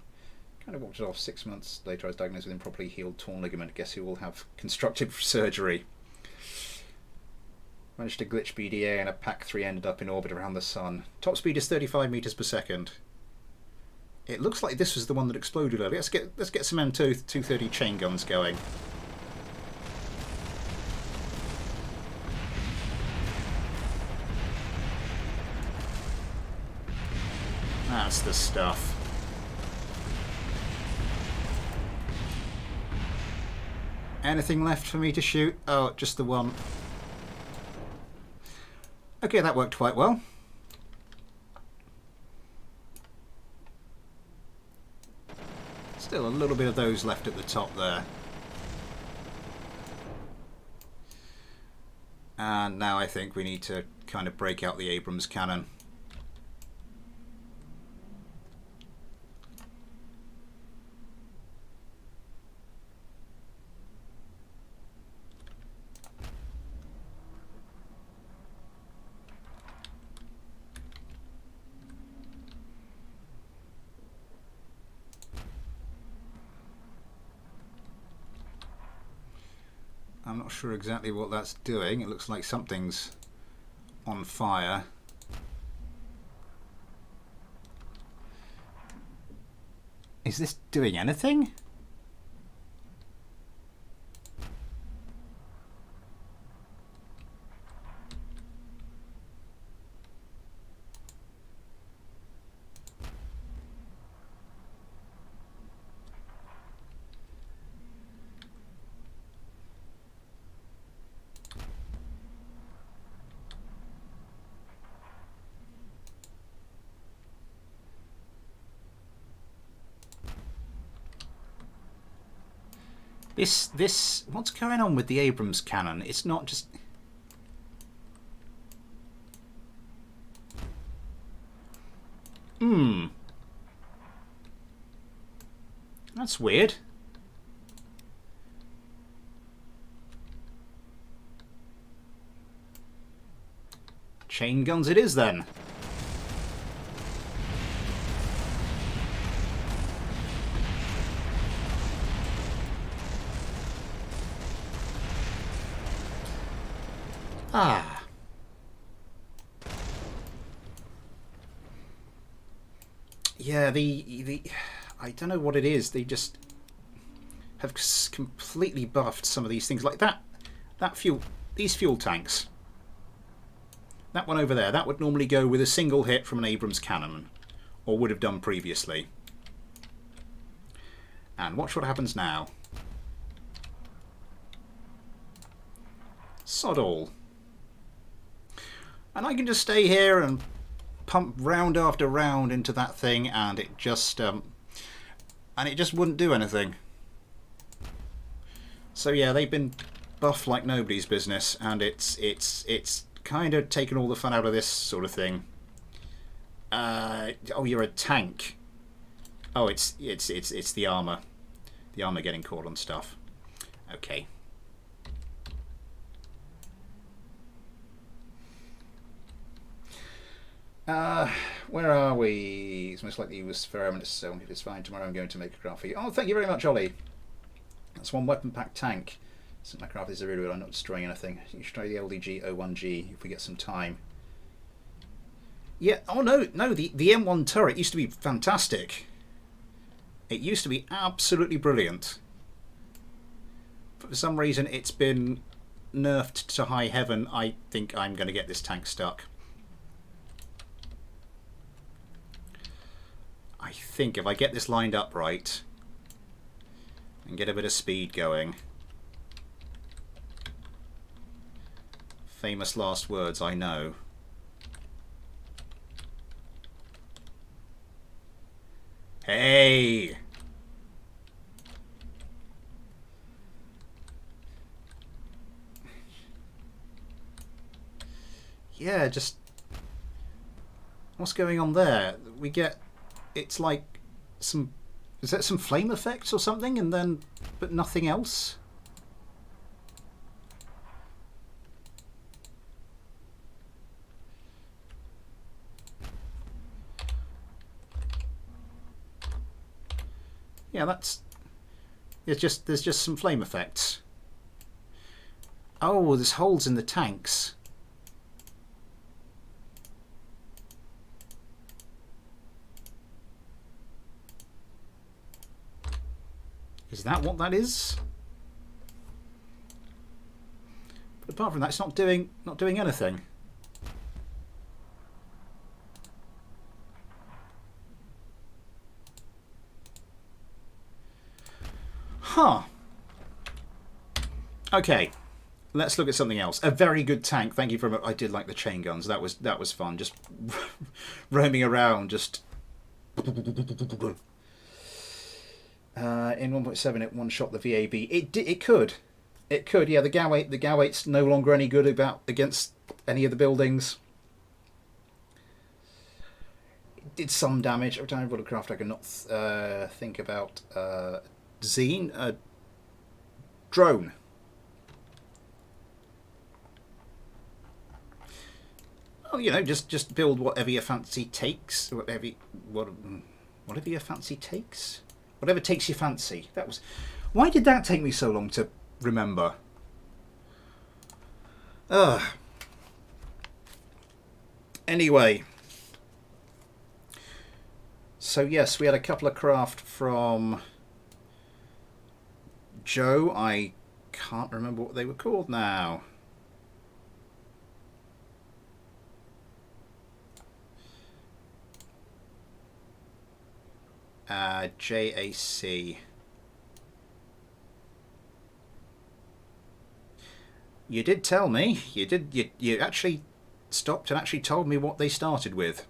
Kind of walked it off. 6 months later I was diagnosed with improperly healed torn ligament. Guess who will have constructive surgery. Managed to glitch BDA and a Pac 3 ended up in orbit around the sun. Top speed is 35 meters per second. It looks like this was the one that exploded earlier. Let's get some M230 chain guns going. That's the stuff. Anything left for me to shoot? Oh, just the one. Okay, that worked quite well. Still a little bit of those left at the top there. And now I think we need to kind of break out the Abrams cannon. I'm not sure exactly what that's doing. It looks like something's on fire. Is this doing anything? This, what's going on with the Abrams cannon? It's not just... That's weird. Chain guns it is then. Ah. Yeah, the I don't know what it is. They just have completely buffed some of these things, like these fuel tanks. That one over there, that would normally go with a single hit from an Abrams cannon, or would have done previously. And watch what happens now. Sod all. And I can just stay here and pump round after round into that thing, and it just wouldn't do anything. So yeah, they've been buff like nobody's business, and it's kind of taken all the fun out of this sort of thing. Oh, you're a tank. Oh, it's the armor. The armor getting caught on stuff. Okay. Where are we? It's most likely he was Ferroman, so it is fine. Tomorrow I'm going to make a craft for you. Oh, thank you very much, Ollie. That's one weapon pack tank. So my craft is really good. I'm not destroying anything. You should try the LDG 01G if we get some time. Yeah. Oh no, the M1 turret used to be fantastic. It used to be absolutely brilliant. But for some reason, it's been nerfed to high heaven. I think I'm going to get this tank stuck. I think if I get this lined up right and get a bit of speed going. Famous last words, I know. Hey! Yeah, just... What's going on there? We get... It's like some... Is that some flame effects or something? And then... But nothing else? Yeah, that's... There's just some flame effects. Oh, there's holes in the tanks. Is that what that is? But apart from that, it's not doing anything. Huh. Okay. Let's look at something else. A very good tank. Thank you very much. I did like the chain guns. That was fun. Just roaming around, just in 1.7 it one shot the VAB. It could. Yeah, the Gow8's no longer any good against any of the buildings. It did some damage. Every time I roll a craft I cannot think about Zine. Drone. Oh, you know, just build whatever your fancy takes. Whatever your fancy takes. Whatever takes your fancy. That was. Why did that take me so long to remember? Anyway. So yes, we had a couple of craft from Joe. I can't remember what they were called now. JAC. You did tell me. You actually stopped and actually told me what they started with.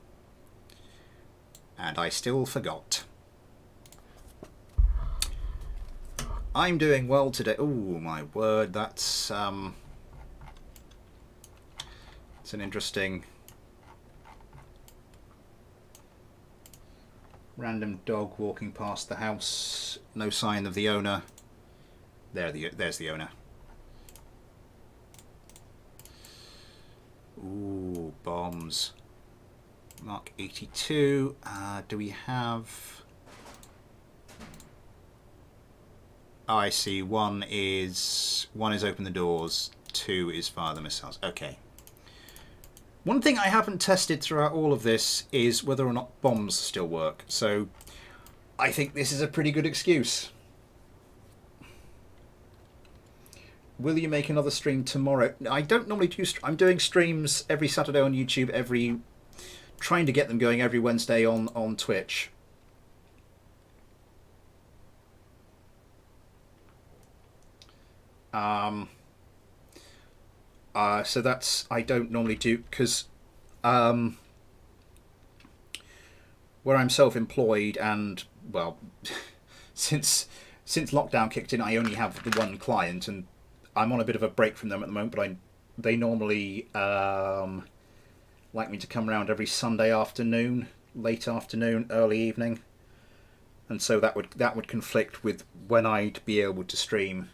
And I still forgot. I'm doing well today. Oh my word, that's it's an interesting random dog walking past the house. No sign of the owner. There's the owner. Ooh, bombs. Mark 82. Do we have... Oh, I see. One is open the doors. 2 is fire the missiles. Okay. One thing I haven't tested throughout all of this is whether or not bombs still work. So I think this is a pretty good excuse. Will you make another stream tomorrow? I don't normally do... I'm doing streams every Saturday on YouTube, trying to get them going every Wednesday on Twitch. So that's, I don't normally do, because where I'm self-employed and, well, since lockdown kicked in, I only have the one client, and I'm on a bit of a break from them at the moment, but they normally like me to come around every Sunday afternoon, late afternoon, early evening, and so that would conflict with when I'd be able to stream.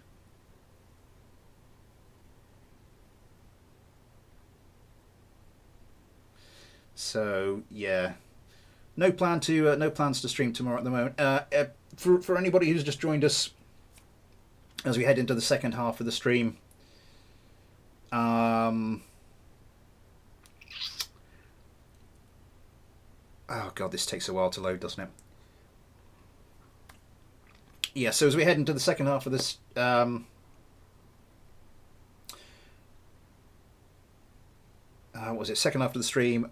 So yeah, no plans to stream tomorrow at the moment. For anybody who's just joined us, as we head into the second half of the stream, oh god, this takes a while to load, doesn't it? Yeah, so as we head into the second half of this, what was it? Second half of the stream.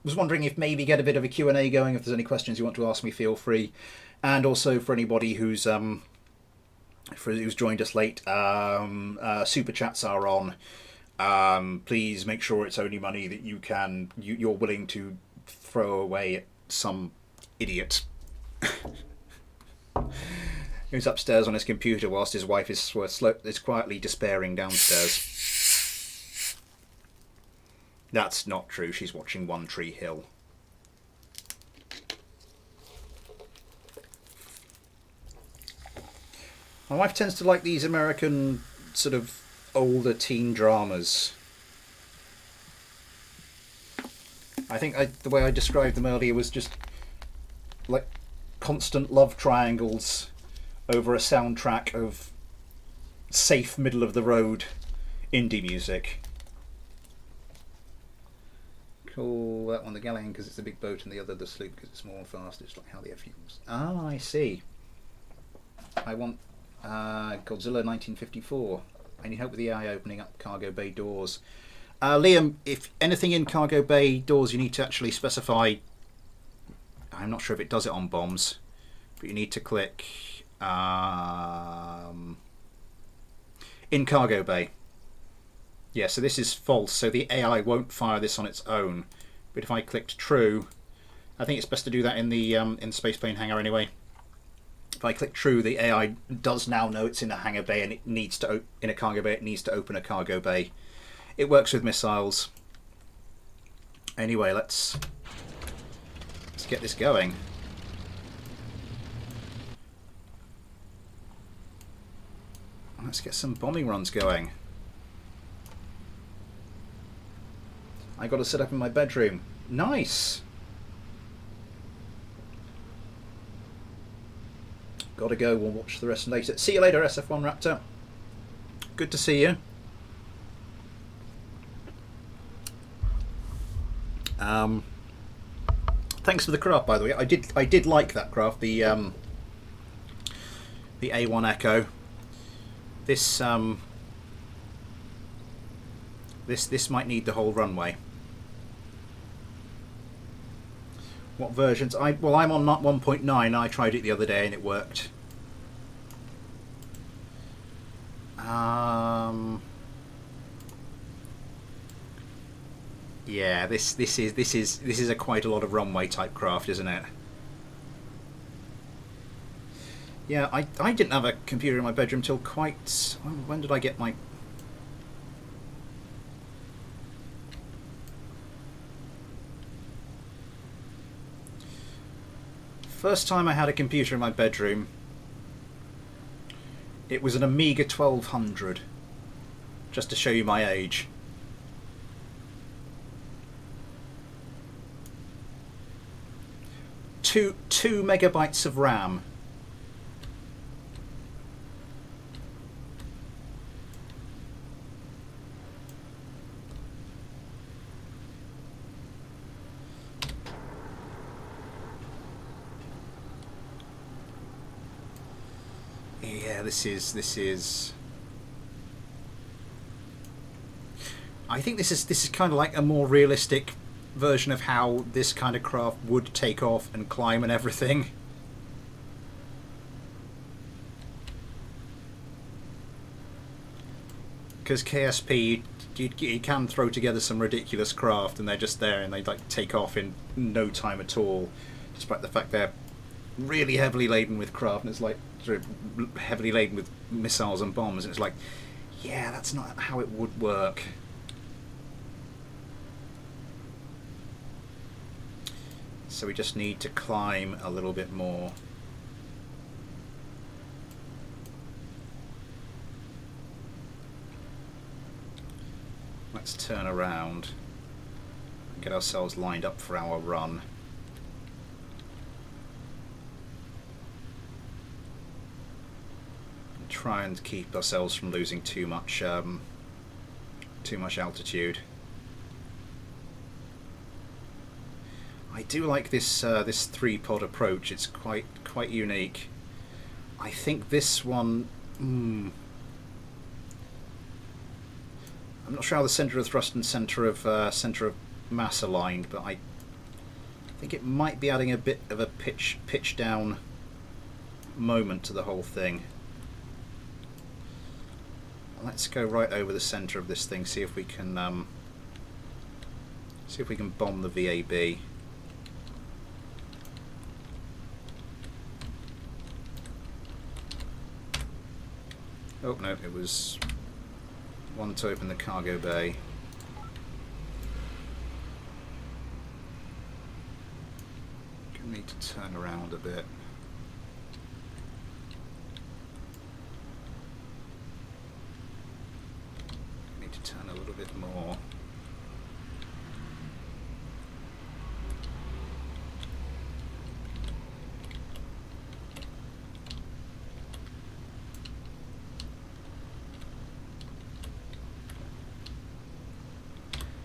Was wondering if maybe get a bit of a Q&A going. If there's any questions you want to ask me, feel free. And also for anybody who's joined us late, super chats are on. Please make sure it's only money that you're willing to throw away at some idiot who's upstairs on his computer whilst his wife is quietly despairing downstairs. That's not true. She's watching One Tree Hill. My wife tends to like these American sort of older teen dramas. I think the way I described them earlier was just like constant love triangles over a soundtrack of safe, middle-of-the-road indie music. Call that one the Galleon because it's a big boat, and the other the sloop because it's small and fast. It's like how they have fuels. Ah, I see. I want Godzilla 1954. I need help with the AI opening up cargo bay doors. Liam, if anything in cargo bay doors, you need to actually specify. I'm not sure if it does it on bombs, but you need to click in cargo bay. Yeah, so this is false, so the AI won't fire this on its own. But if I clicked true, I think it's best to do that in the space plane hangar anyway. If I click true, the AI does now know it's in a hangar bay and it needs to in a cargo bay. It needs to open a cargo bay. It works with missiles. Anyway, let's get this going. Let's get some bombing runs going. I got to set up in my bedroom. Nice. Gotta go. We'll watch the rest later. See you later, SF1 Raptor. Good to see you. Thanks for the craft, by the way. I did like that craft. The A1 Echo. This this might need the whole runway. What versions? Well, I'm on 1.9. I tried it the other day and it worked. Yeah, this is a quite a lot of runway type craft, isn't it? Yeah, I didn't have a computer in my bedroom till quite. When did I get my? First time I had a computer in my bedroom, it was an Amiga 1200, just to show you my age. Two megabytes of RAM. Yeah, this is. I think this is kind of like a more realistic version of how this kind of craft would take off and climb and everything. KSP, you can throw together some ridiculous craft, and they're just there, and they like take off in no time at all, despite the fact they're really heavily laden with craft, and it's like sort of heavily laden with missiles and bombs, and it's like, yeah, that's not how it would work. So we just need to climb a little bit more. Let's turn around and get ourselves lined up for our run. And try and keep ourselves from losing too much altitude. I do like this this three-pod approach. It's quite unique. I think this one. I'm not sure how the centre of thrust and centre of mass aligned, but I think it might be adding a bit of a pitch down moment to the whole thing. Let's go right over the centre of this thing. See if we can bomb the VAB. Oh no, it was one to open the cargo bay. Gonna need to turn around a bit. Need to turn a little bit more.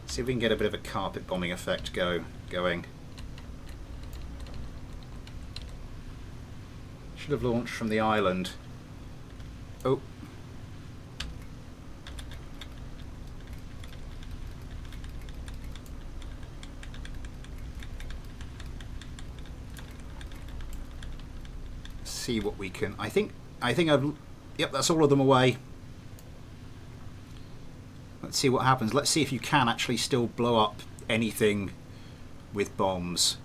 See if we can get a bit of a carpet bombing effect going. Should have launched from the island. Oh. See what we can. I think I've. Yep, that's all of them away. Let's see what happens. Let's see if you can actually still blow up anything with bombs.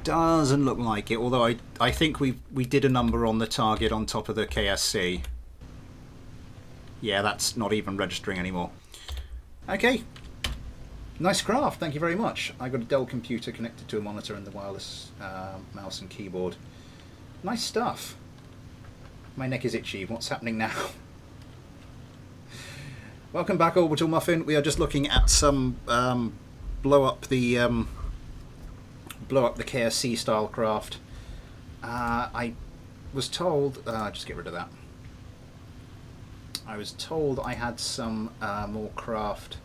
Doesn't look like it, although I think we did a number on the target on top of the KSC. Yeah, that's not even registering anymore. Okay, nice craft, thank you very much. I got a Dell computer connected to a monitor and the wireless mouse and keyboard. Nice stuff. My neck is itchy, what's happening now? Welcome back, Orbital Muffin. We are just looking at some blow up the KSC style craft. I was told, just get rid of that. I was told I had some more craft.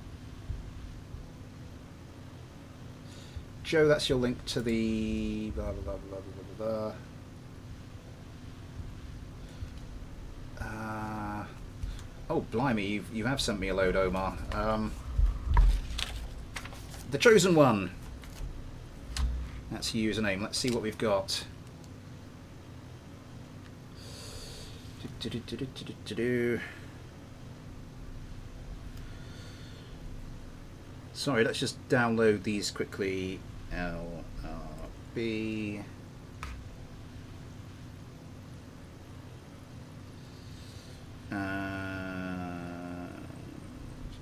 Joe, that's your link to the blah blah blah blah blah blah. Oh blimey, you have sent me a load, Omar. The Chosen One. That's your username. Let's see what we've got. Sorry, let's just download these quickly. LRB.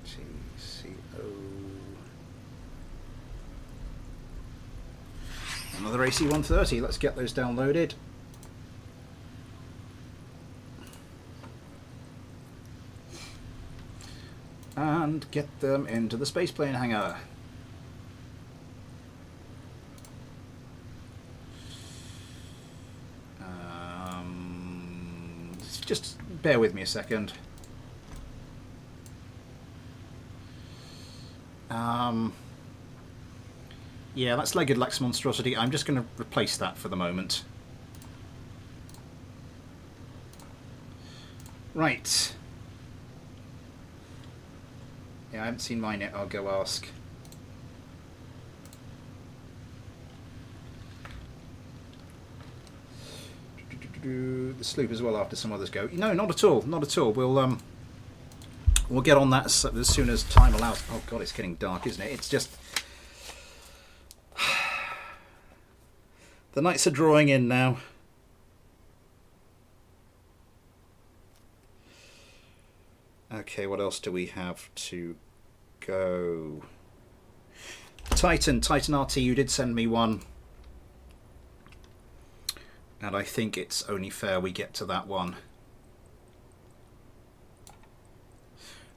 TCO. Another AC-130. Let's get those downloaded. And get them into the spaceplane hangar. Just bear with me a second. Yeah, that's Legged Lex Monstrosity. I'm just going to replace that for the moment. Right. Yeah, I haven't seen mine yet. I'll go ask. The sloop as well after some others go. No, not at all. Not at all. We'll get on that as soon as time allows. Oh god, it's getting dark, isn't it? It's just the nights are drawing in now. Okay, what else do we have to go? Titan RT, you did send me one. And I think it's only fair we get to that one.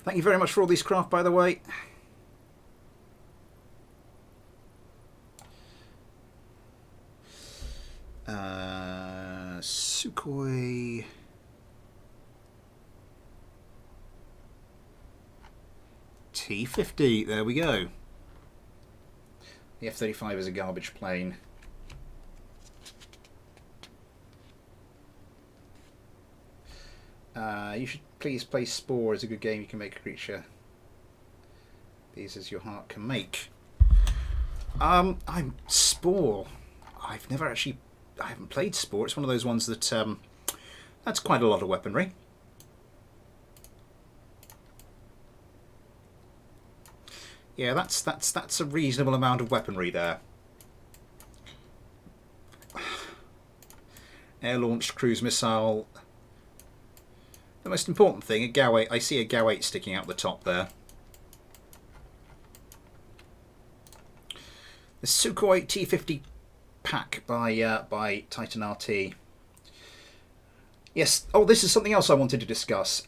Thank you very much for all these craft, by the way. Sukhoi T50, there we go. The F-35 is a garbage plane. You should please play Spore. It's a good game. You can make a creature these as your heart can make. I'm Spore. I've never actually. I haven't played Spore. It's one of those ones that that's quite a lot of weaponry. Yeah, that's a reasonable amount of weaponry there. Air-launched cruise missile. The most important thing, a GAU 8. I see a GAU 8 sticking out the top there. The Sukhoi T50 pack by Titan RT. Yes. Oh, this is something else I wanted to discuss.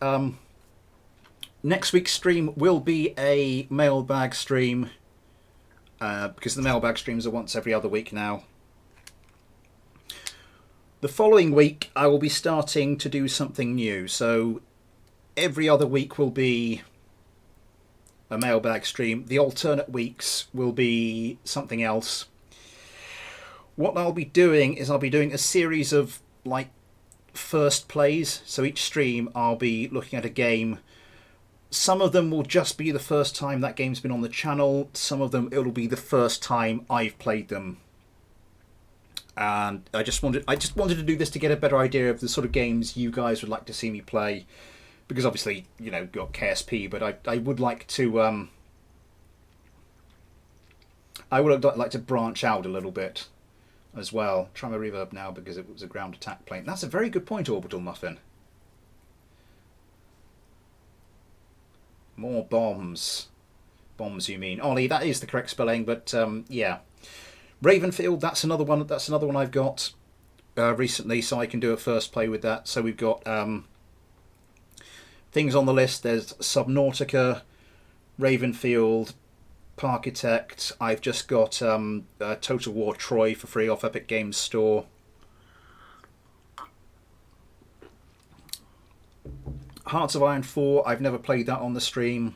Next week's stream will be a mailbag stream because the mailbag streams are once every other week now. The following week, I will be starting to do something new. So every other week will be a mailbag stream. The alternate weeks will be something else. What I'll be doing is I'll be doing a series of like first plays. So each stream I'll be looking at a game. Some of them will just be the first time that game's been on the channel. Some of them it'll be the first time I've played them. And I just wanted to do this to get a better idea of the sort of games you guys would like to see me play, because obviously, you know, got KSP, but I would like to branch out a little bit as well. Try my reverb now because it was a ground attack plane. That's a very good point, Orbital Muffin. More bombs. Bombs, you mean? Ollie, that is the correct spelling, but yeah. Ravenfield, that's another one. That's another one I've got recently, so I can do a first play with that. So we've got things on the list. There's Subnautica, Ravenfield, Parkitect. I've just got Total War Troy for free off Epic Games Store. Hearts of Iron 4. I've never played that on the stream.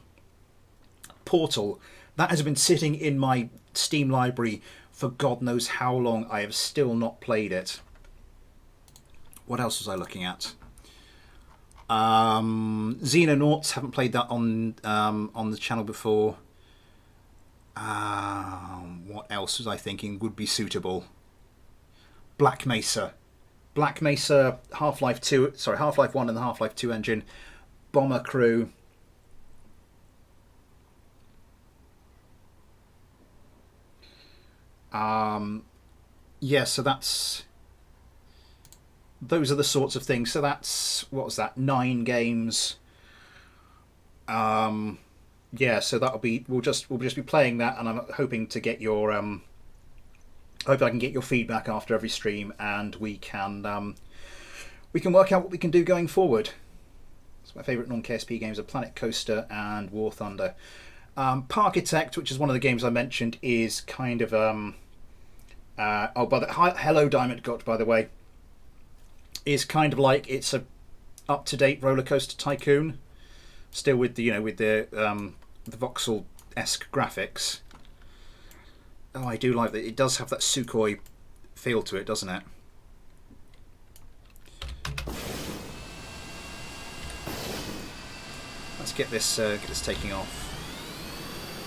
Portal. That has been sitting in my Steam library for God knows how long. I have still not played it. What else was I looking at? Xenonauts, haven't played that on the channel before. What else was I thinking would be suitable? Black Mesa. Black Mesa, Half-Life 2, sorry, Half-Life 1 and the Half-Life 2 engine. Bomber Crew. Yeah, so those are the sorts of things. So that's, what was that, 9 games. Yeah, so that'll be, we'll just be playing that, and I'm hoping to get your hope I can get your feedback after every stream, and we can work out what we can do going forward. So my favourite non-KSP games are Planet Coaster and War Thunder. Parkitect, which is one of the games I mentioned, is kind of hello Diamond Got, by the way, is kind of like, it's a up-to-date roller coaster tycoon, still with the the voxel-esque graphics. Oh, I do like that. It does have that Sukhoi feel to it, doesn't it? Let's get this taking off.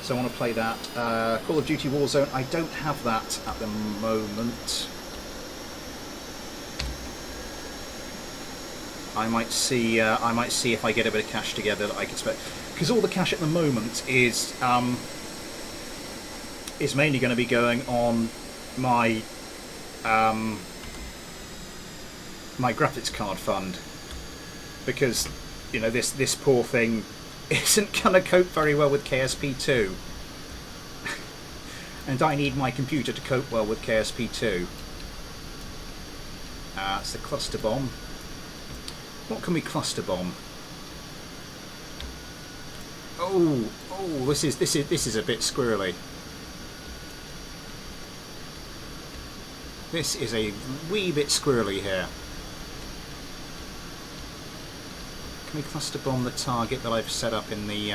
So I want to play that. Call of Duty Warzone, I don't have that at the moment. I might see if I get a bit of cash together that I can spend, because all the cash at the moment is mainly going to be going on my my graphics card fund, because you know this poor thing isn't going to cope very well with KSP2, and I need my computer to cope well with KSP2. It's the cluster bomb. What can we cluster bomb? Oh, this is a bit squirrely. This is a wee bit squirrely here. Can we cluster bomb the target that I've set up in the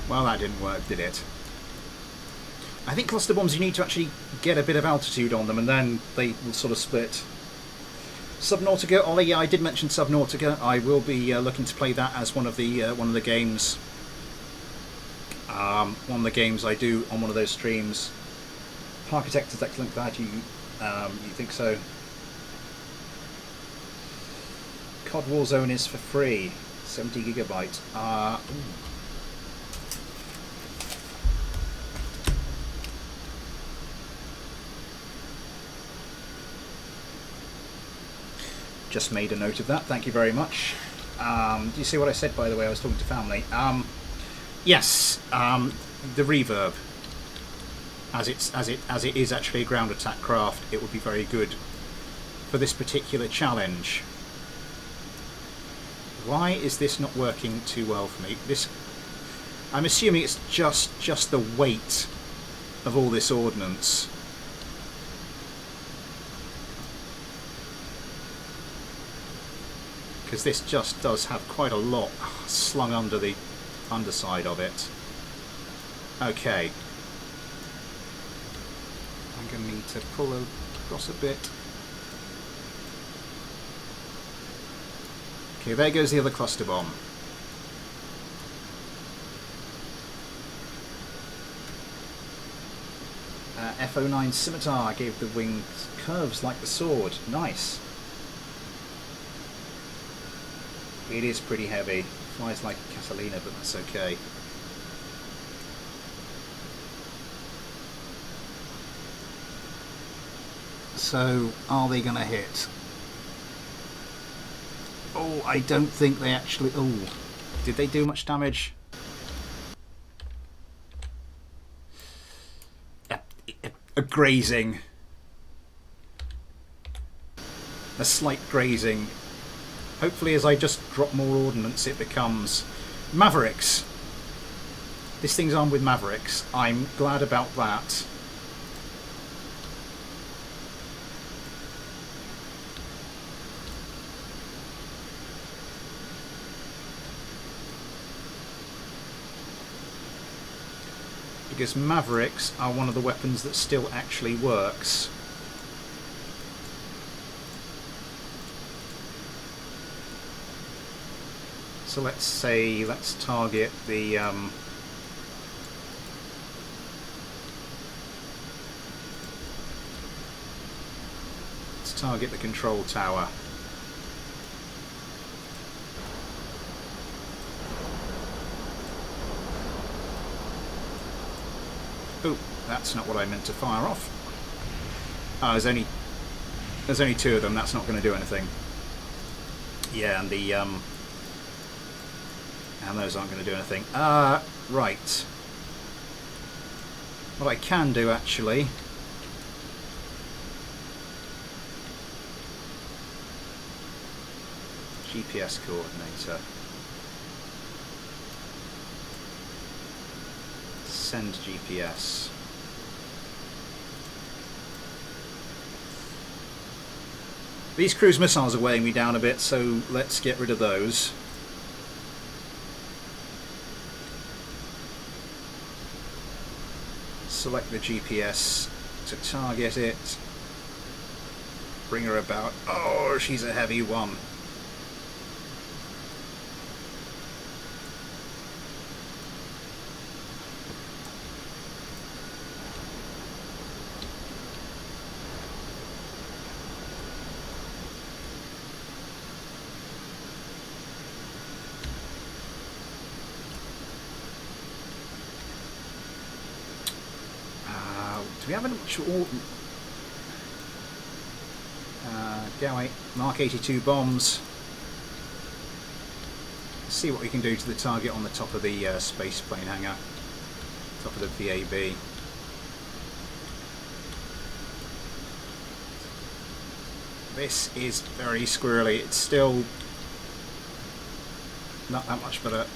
Well, that didn't work, did it? I think cluster bombs, you need to actually get a bit of altitude on them, and then they will sort of split. Subnautica, oh yeah, I did mention Subnautica. I will be looking to play that as one of the games. One of the games I do on one of those streams. Architect is excellent. Glad you think so. COD Warzone is for free, 70 gigabytes. Just made a note of that. Thank you very much. Do you see what I said, by the way? I was talking to family. Yes, the reverb, as it is actually a ground attack craft, it would be very good for this particular challenge. Why is this not working too well for me? I'm assuming it's just the weight of all this ordnance. Because this just does have quite a lot slung under the underside of it. Okay. I'm going to need to pull across a bit. Okay, there goes the other cluster bomb. F09 Scimitar gave the wings curves like the sword. Nice. It is pretty heavy. Flies like a Catalina, but that's okay. So, are they going to hit? Oh, I don't think they actually... Oh, did they do much damage? A grazing. A slight grazing. Hopefully as I just drop more ordnance it becomes Mavericks. This thing's armed with Mavericks. I'm glad about that. Because Mavericks are one of the weapons that still actually works. So let's target the control tower. Oh, that's not what I meant to fire off. There's only two of them. That's not going to do anything. Yeah, and the and those aren't going to do anything. Right. What I can do actually. GPS coordinator. Send GPS. These cruise missiles are weighing me down a bit, so let's get rid of those. select the GPS to target it. Bring her about. Oh, she's a heavy one. Do we have much all? Go Mark 82 bombs. Let's see what we can do to the target on the top of the space plane hangar, top of the VAB. This is very squirrely. It's still not that much better.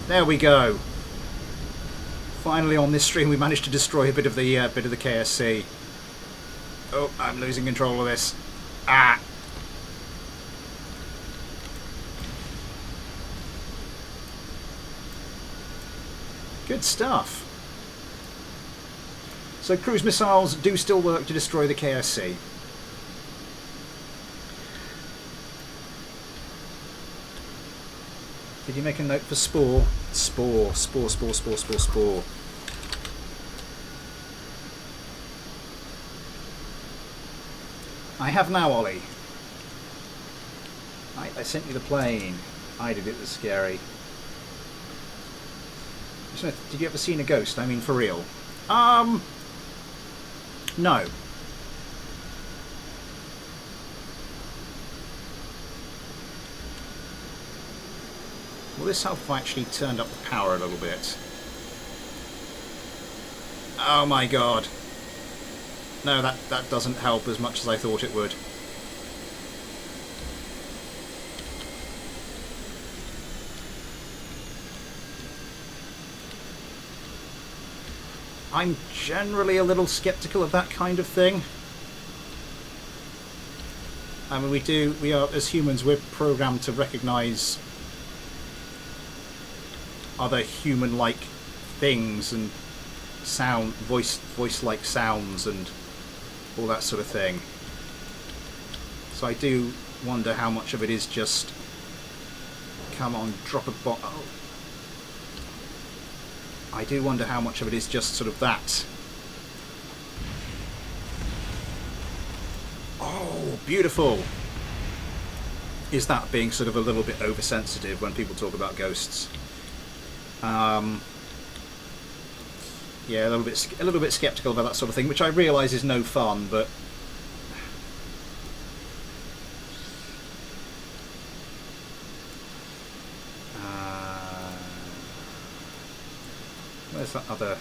There we go. Finally, on this stream, we managed to destroy a bit of the KSC. Oh, I'm losing control of this. Ah! Good stuff. So cruise missiles do still work to destroy the KSC. Did you make a note for Spore? Spore. I have now, Ollie. I sent you the plane. I did it was scary. Smith, did you ever see a ghost? I mean, for real. No. Well, this help if I actually turned up the power a little bit. Oh my god. No, that doesn't help as much as I thought it would. I'm generally a little skeptical of that kind of thing. I mean, we are, as humans, we're programmed to recognise other human-like things and voice-like sounds and all that sort of thing. So I do wonder how much of it is just, come on, drop a bomb. Oh. I do wonder how much of it is just sort of that. Oh, beautiful. Is that being sort of a little bit oversensitive when people talk about ghosts? Yeah, a little bit skeptical about that sort of thing, which I realise is no fun, but where's that other?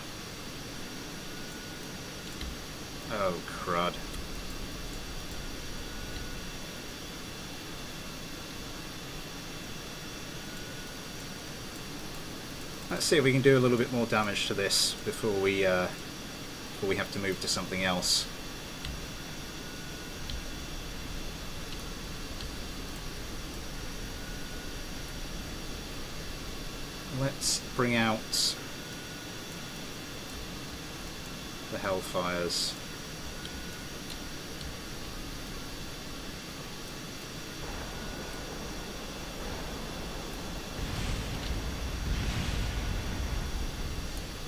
Oh, crud. Let's see if we can do a little bit more damage to this before we have to move to something else. Let's bring out the Hellfires.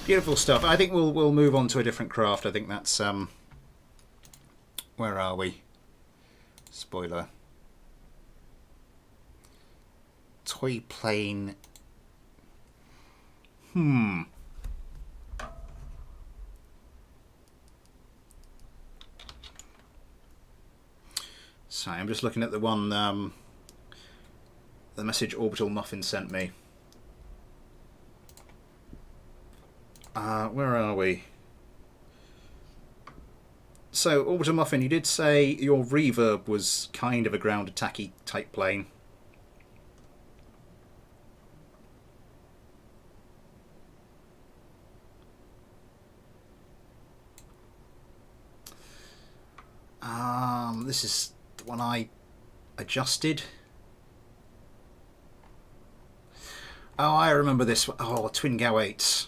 Beautiful stuff. I think we'll move on to a different craft. I think that's where are we? Spoiler. Toy plane. Sorry, I'm just looking at the one the message Orbital Muffin sent me. Where are we? So, Orbital Muffin, you did say your reverb was kind of a ground attacky type plane. This is the one I adjusted. Oh, I remember this one. Oh, Twin Gao 8s.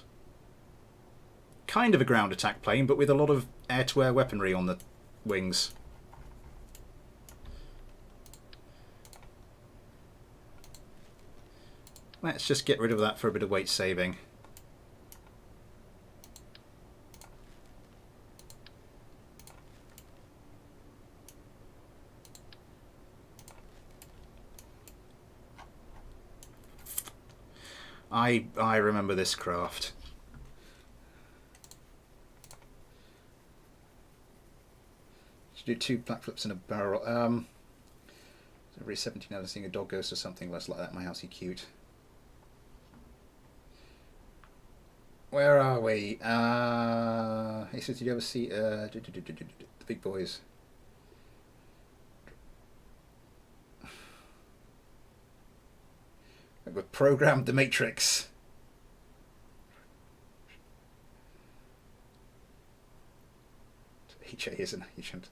Kind of a ground attack plane, but with a lot of air-to-air weaponry on the wings. Let's just get rid of that for a bit of weight saving. I remember this craft. Should do 2 black flips in a barrel. Every 17 hours seeing a dog ghost or something less like that. My housey cute. Where are we? Hey, so did you ever see the big boys? We've programmed the Matrix. HA is an agent.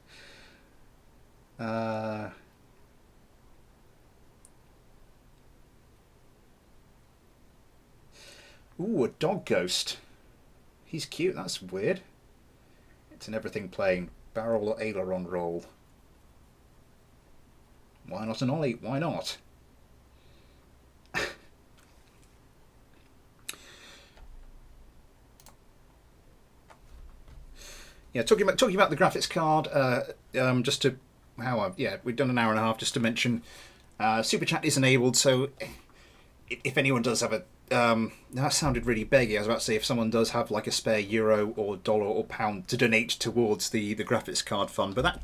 Ooh, a dog ghost. He's cute, that's weird. It's an everything plane. Barrel or aileron roll. Why not an ollie? Why not? Yeah, talking about the graphics card. Just to we've done an hour and a half just to mention. Super chat is enabled, so if anyone does have a that sounded really beggy. I was about to say if someone does have like a spare euro or dollar or pound to donate towards the graphics card fund, but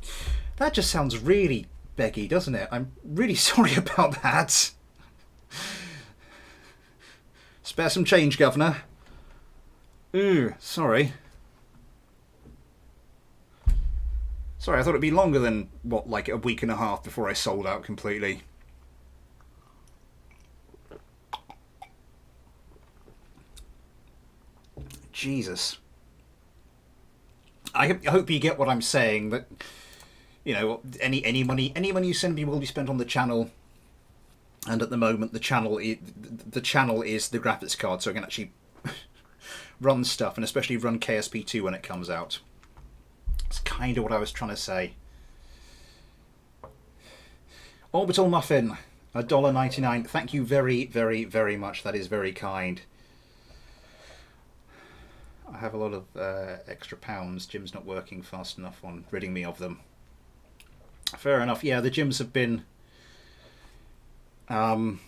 that just sounds really beggy, doesn't it? I'm really sorry about that. Spare some change, Governor. Ooh, sorry. Sorry, I thought it'd be longer than, what, like a week and a half before I sold out completely. Jesus. I hope you get what I'm saying, that, you know, any money you send me will be spent on the channel, and at the moment the channel is the graphics card, so I can actually run stuff, and especially run KSP2 when it comes out. That's kind of what I was trying to say. Orbital Muffin, $1.99. Thank you very, very, very much. That is very kind. I have a lot of extra pounds. Jim's not working fast enough on ridding me of them. Fair enough. Yeah, the gyms have been kind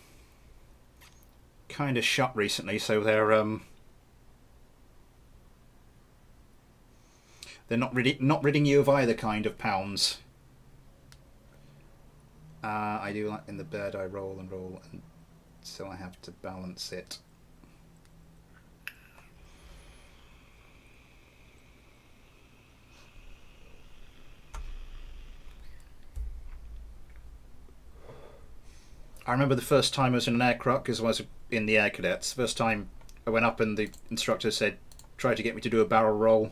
of shut recently, so they're not ridding you of either kind of pounds. I do that in the bed. I roll and roll, and so I have to balance it. I remember the first time I was in an aircraft, because I was in the Air Cadets. First time I went up and the instructor said, try to get me to do a barrel roll.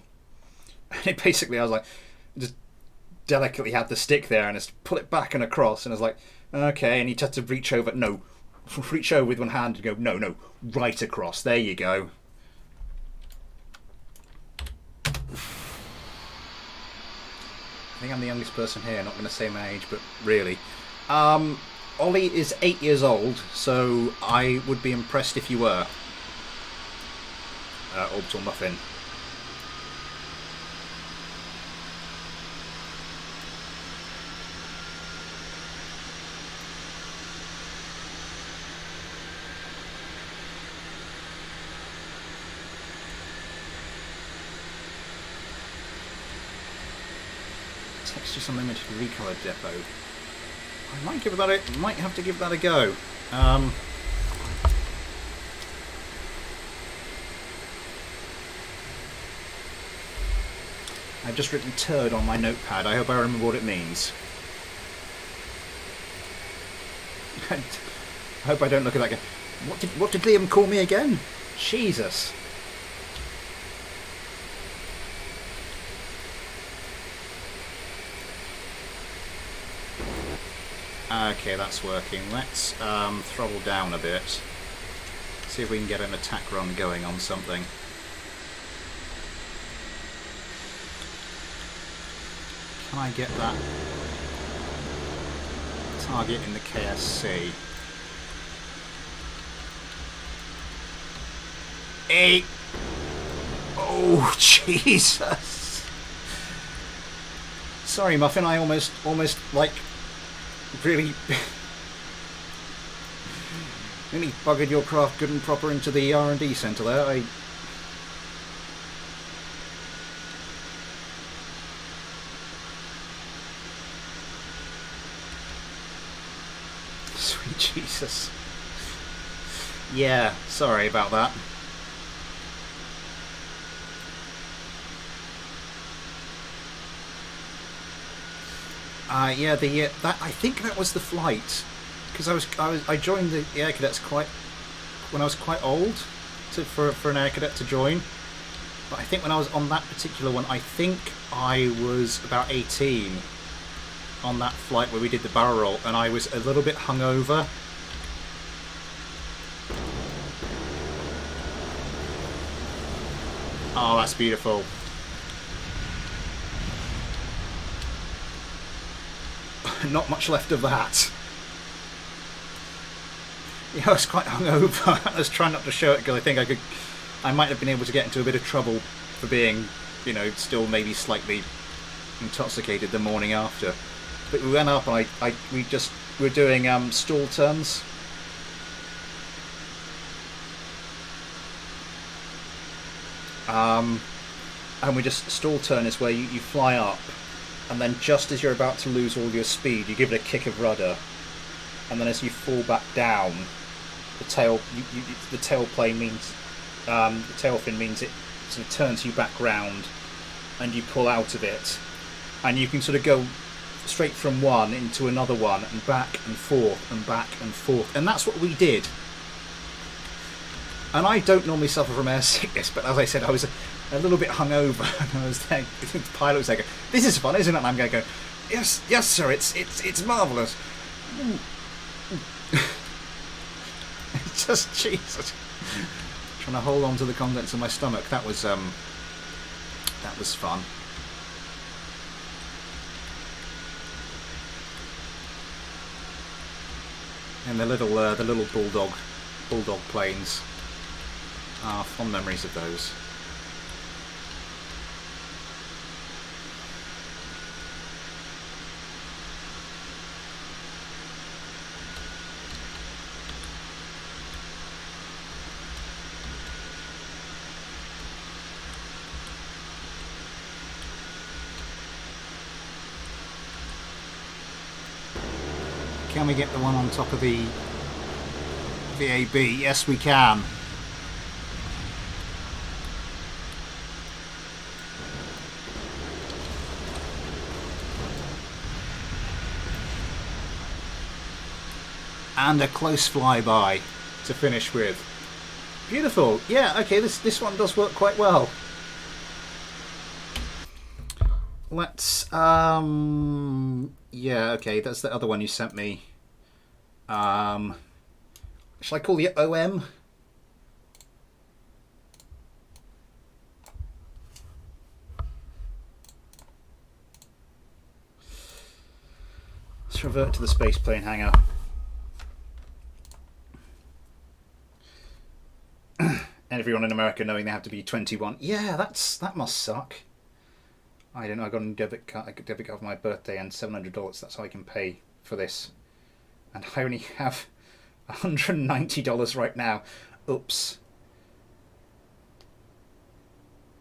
And it basically, I was like, just delicately had the stick there and just pull it back and across. And I was like, okay. And he had to reach over, reach over with one hand and go, no, right across. There you go. I think I'm the youngest person here, not going to say my age, but really. Ollie is 8 years old, so I would be impressed if you were. Orbital Muffin. Textures Unlimited Recolor Depot. I might give that a, might have to give that a go. I've just written turd on my notepad. I hope I remember what it means. I hope I don't look at that guy. What did Liam call me again? Jesus. Okay, that's working. Let's throttle down a bit. See if we can get an attack run going on something. Can I get that target in the KSC? Hey! Oh, Jesus! Sorry, Muffin, I almost like, really buggered your craft good and proper into the R&D centre there. Sweet Jesus. Yeah, sorry about that. Yeah, that I think that was the flight, because I joined the Air Cadets when I was quite old for an Air Cadet to join. But I think when I was on that particular one, I think I was about 18 on that flight where we did the barrel roll, and I was a little bit hungover. Oh, that's beautiful. Not much left of that. Yeah, I was quite hungover. I was trying not to show it because I think I might have been able to get into a bit of trouble for being, you know, still maybe slightly intoxicated the morning after. But we went up and we were doing stall turns. And we just, stall turn is where you fly up, and then just as you're about to lose all your speed, you give it a kick of rudder, and then as you fall back down, the tail plane means the tail fin means it sort of turns you back round, and you pull out of it, and you can sort of go straight from one into another one, and back and forth and back and forth, and that's what we did. And I don't normally suffer from air sickness, but as I said, I was a little bit hungover, and I was there. The pilot was like, "This is fun, isn't it?" And I'm going to go, "Yes, yes, sir. It's marvelous." It's just Jesus, trying to hold on to the contents of my stomach. That was fun. And the little bulldog planes. Ah, fond memories of those. Can we get the one on top of the VAB? Yes, we can. And a close flyby to finish with. Beautiful. Yeah, okay, this one does work quite well. Let's yeah, okay, that's the other one you sent me. Shall I call it OM? Let's revert to the space plane hangar. And everyone in America knowing they have to be 21. Yeah, that must suck. I don't know. I got a debit card for my birthday and $700. That's how I can pay for this, and I only have $190 right now. Oops.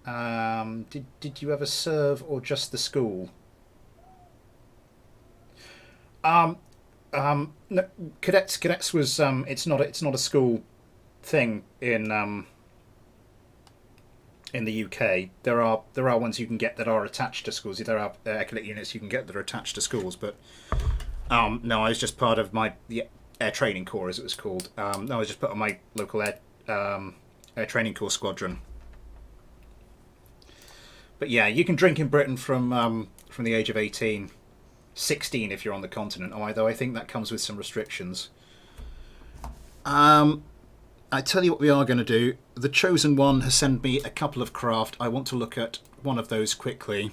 Did you ever serve or just the school? No, cadets was it's not a school thing in the UK. There are ones you can get that are attached to schools. There are air cadet units you can get that are attached to schools, but no, I was just part of the Air Training Corps, as it was called. No, I was just part of my local Air Training Corps squadron. But yeah, you can drink in Britain from the age of 18, 16 if you're on the continent. Although I think that comes with some restrictions. I tell you what we are going to do. The Chosen One has sent me a couple of craft. I want to look at one of those quickly.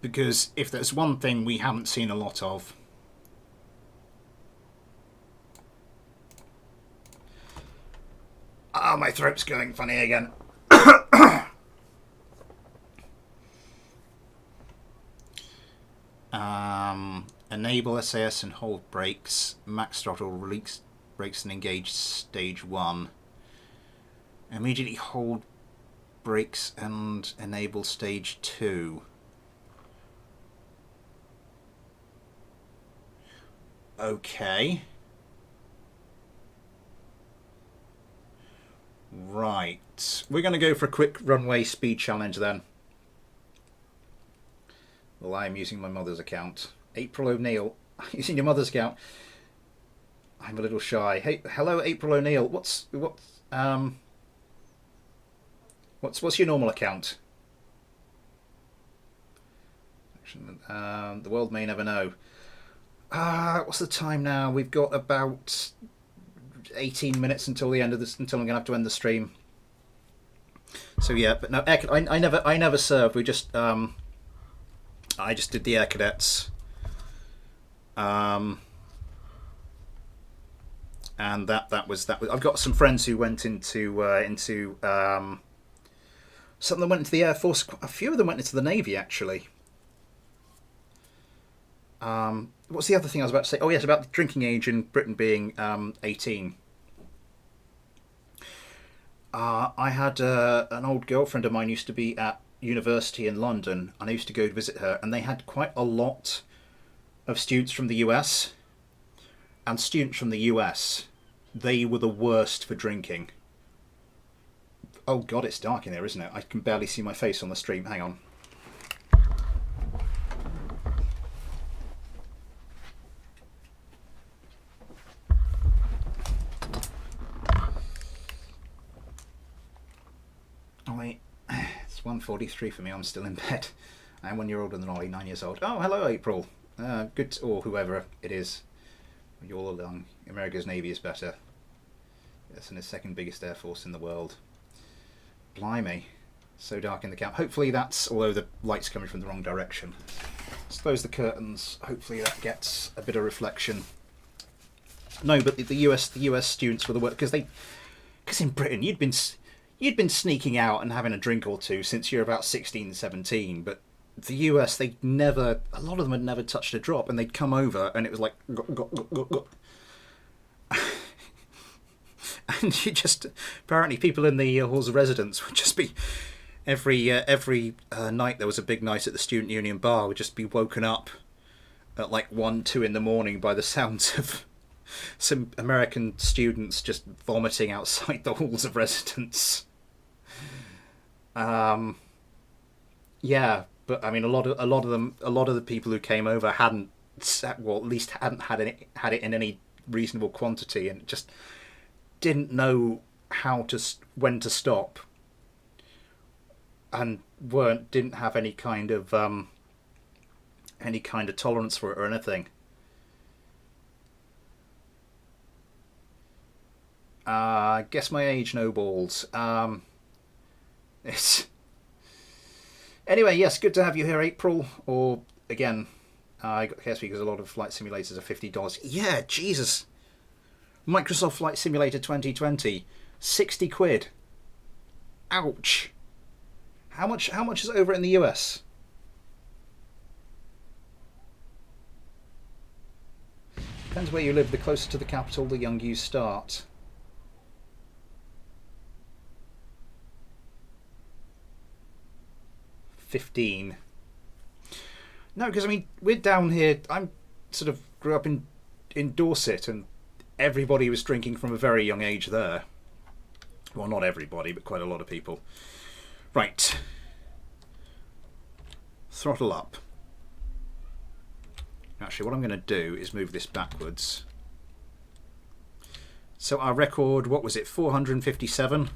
Because if there's one thing we haven't seen a lot of... Ah, my throat's going funny again. Enable SAS and hold brakes. Max throttle, release brakes and engage stage 1. Immediately hold brakes and enable stage 2. Okay. Right. We're going to go for a quick runway speed challenge then. Well, I'm using my mother's account. April O'Neill. Using your mother's account. I'm a little shy. Hey, hello, April O'Neill. What's your normal account? The world may never know. What's the time now? We've got about 18 minutes until the end of this. Until I'm going to have to end the stream. So yeah, but no, I never served. We just I just did the Air Cadets. And that was. I've got some friends who went into some of them went into the Air Force. A few of them went into the Navy actually. What's the other thing I was about to say? Oh yes, about the drinking age in Britain being 18. I had an old girlfriend of mine used to be at university in London, and I used to go to visit her, and they had quite a lot of students from the US, and students from the US, they were the worst for drinking. Oh god, it's dark in there, isn't it? I can barely see my face on the stream. Hang on. Oh wait, it's 1:43 for me. I'm still in bed. I'm 1 year older than Ollie, 9 years old. Oh, hello, April. Good, or whoever it is. You're all along. America's Navy is better. Yes, and the second biggest air force in the world. Blimey, so dark in the camp. Hopefully that's, although the light's coming from the wrong direction. Let's close the curtains. Hopefully that gets a bit of reflection. No, but the US students were the worst because in Britain you'd been sneaking out and having a drink or two since you're about 16, 17, but the US, a lot of them had never touched a drop, and they'd come over and it was like go. And you just, apparently people in the halls of residence would just be, every night there was a big night at the Student Union bar, would just be woken up at like 1, 2 in the morning by the sounds of some American students just vomiting outside the halls of residence. Yeah, but I mean, a lot of the people who came over hadn't, well, at least hadn't had it in any reasonable quantity, and just didn't know when to stop, and didn't have any kind of tolerance for it or anything. Guess my age, no balls. It's anyway. Yes, good to have you here, April. Or again, I got guess because a lot of flight simulators are $50. Yeah, Jesus. Microsoft Flight Simulator 2020, 60 quid. Ouch. How much is it over in the US? Depends where you live. The closer to the capital, the younger you start. $15. No, because I mean, we're down here. I'm sort of grew up in Dorset, and everybody was drinking from a very young age there. Well, not everybody, but quite a lot of people. Right. Throttle up. Actually, what I'm going to do is move this backwards. So our record, what was it, 457?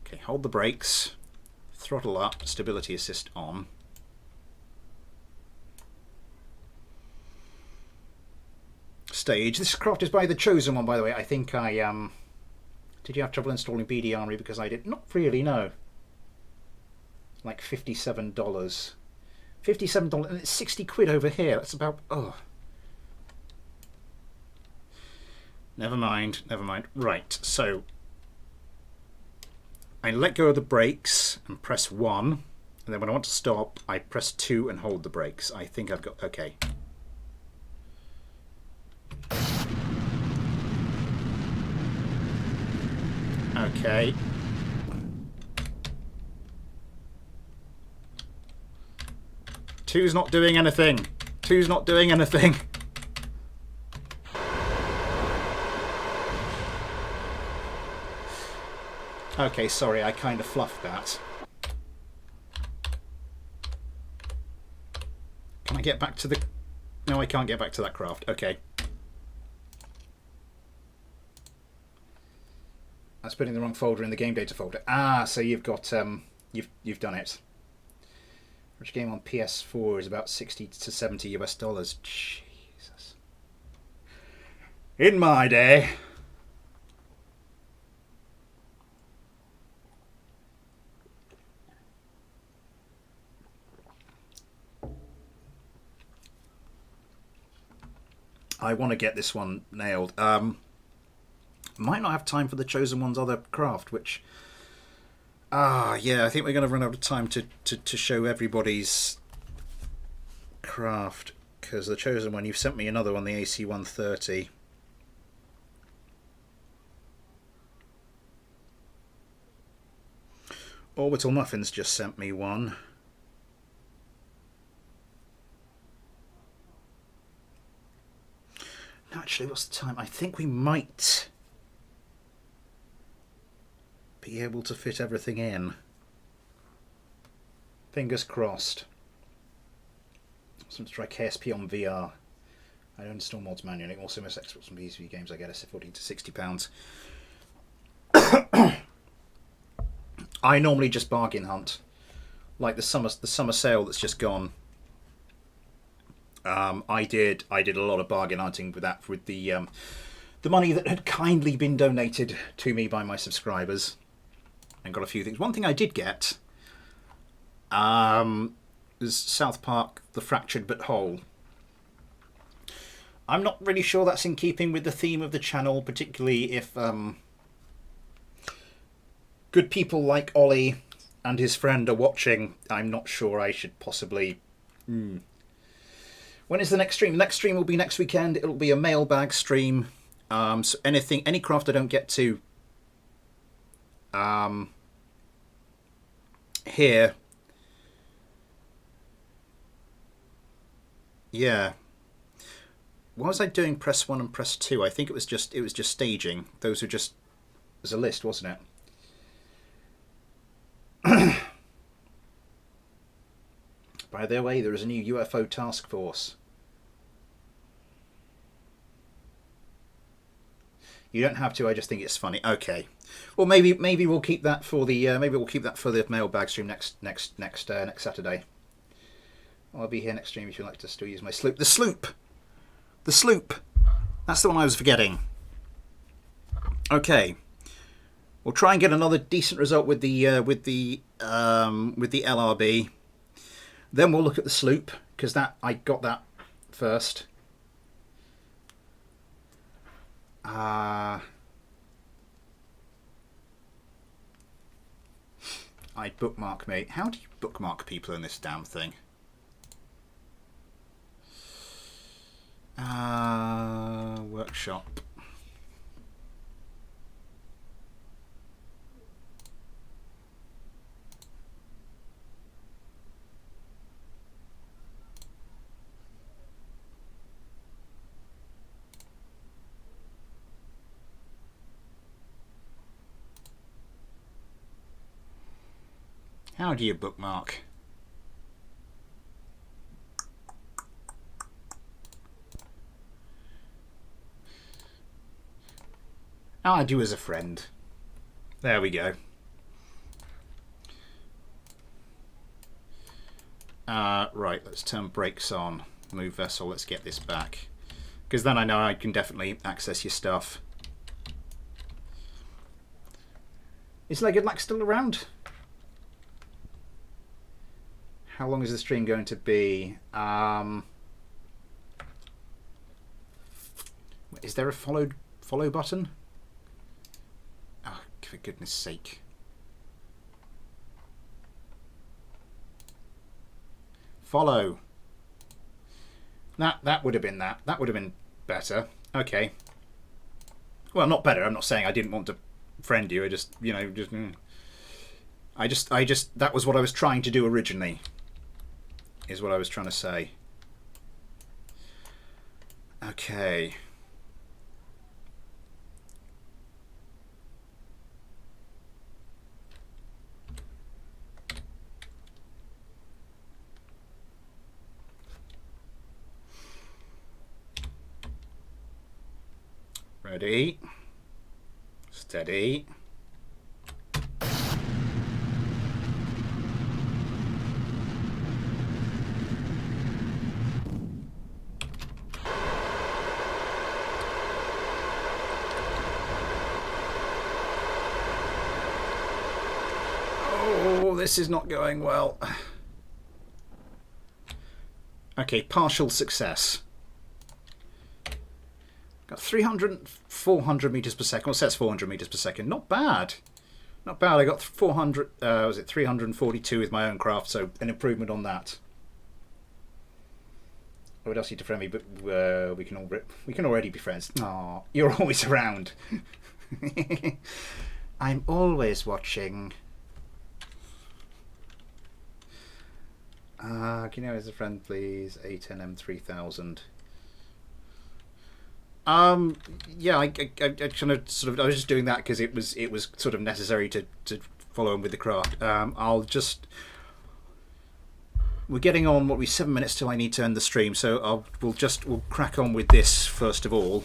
Okay, hold the brakes. Throttle up, stability assist on. stage. This craft is by the Chosen One, by the way. I think I did you have trouble installing BD Armory? Because I did not really know. Like $57. $57, and it's 60 quid over here. That's about, oh. Never mind, never mind. Right, so I let go of the brakes and press 1, and then when I want to stop, I press 2 and hold the brakes. I think I've got, okay. Okay. Two's not doing anything. Two's not doing anything. Okay, sorry, I kind of fluffed that. Can I get back to the... No, I can't get back to that craft. Okay. That's putting the wrong folder in the game data folder. Ah, so you've got you've done it. Which game on PS4 is about 60 to 70 US dollars? Jesus. In my day. I want to get this one nailed. Might not have time for the Chosen One's other craft, which... yeah, I think we're going to run out of time to show everybody's craft, because the Chosen One, you've sent me another one, the AC-130. Orbital Muffins just sent me one. Actually, what's the time? I think we might be able to fit everything in. Fingers crossed. Let's try KSP on VR. I don't install mods manually. Also, most exports from PCB games I get are 40 to £60. I normally just bargain hunt, like the summer sale that's just gone. I did a lot of bargain hunting with that, with the money that had kindly been donated to me by my subscribers, and got a few things. One thing I did get was South Park: The Fractured But Whole. I'm not really sure that's in keeping with the theme of the channel, particularly if good people like Ollie and his friend are watching. I'm not sure I should possibly... When is the next stream? The next stream will be next weekend. It'll be a mailbag stream. So any craft I don't get to here. Yeah. Why was I doing press 1 and press 2? I think it was just staging. Those were just as a list, wasn't it? By the way, there is a new UFO task force. You don't have to. I just think it's funny. Okay. Well, maybe we'll keep that for the mailbag stream next Saturday. I'll be here next stream if you'd like to still use my sloop. The sloop. That's the one I was forgetting. Okay. We'll try and get another decent result with the LRB. Then we'll look at the sloop, because I got that first. I bookmark me. How do you bookmark people in this damn thing? Workshop. How do you bookmark? I'll do as a friend. There we go. Right, let's turn brakes on. Move vessel, let's get this back. because then I know I can definitely access your stuff. Is Legged Lack still around? How long is the stream going to be? Is there a follow button? Oh, for goodness sake. Follow. That would have been that. That would have been better. Okay. Well, not better. I'm not saying I didn't want to friend you. I just, you know, I just that was what I was trying to do originally. Is what I was trying to say. Okay. Ready, steady. Oh, this is not going well. Okay, partial success. Got 400 meters per second. Well, it says 400 meters per second. Not bad. Not bad. I got 342 with my own craft, so an improvement on that. I would ask you to friend me, but we can already be friends. Aw, you're always around. I'm always watching. Can you know as a friend, please? A10M3000. Yeah, I kind of sort of I was just doing that because it was sort of necessary to follow him with the craft. We're getting on 7 minutes till I need to end the stream, so we'll crack on with this first of all,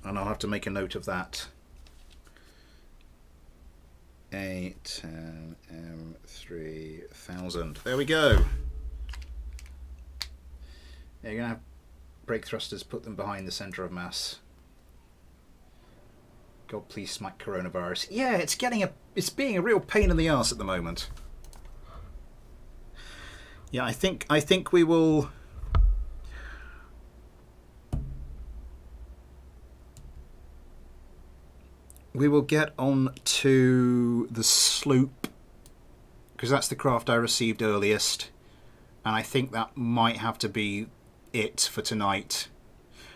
and I'll have to make a note of that. A10M3000. There we go. Yeah, you're gonna have brake thrusters, put them behind the centre of mass. God, please smack coronavirus. Yeah, it's being a real pain in the arse at the moment. Yeah, I think we will. We will get on to the sloop because that's the craft I received earliest, and I think that might have to be it for tonight.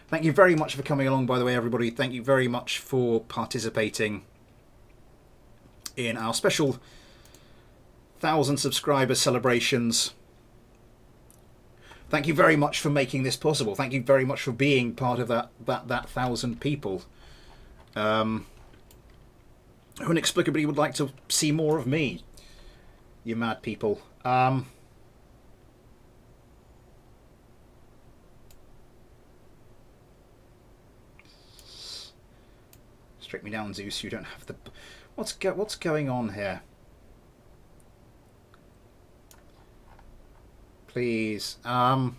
Thank you very much for coming along, by the way, everybody. Thank you very much for participating in our special 1,000 subscriber celebrations. Thank you very much for making this possible. Thank you very much for being part of that 1,000 people who inexplicably would like to see more of me. You mad people. Strike me down, Zeus. You don't have the. What's going on here? Please. Okay,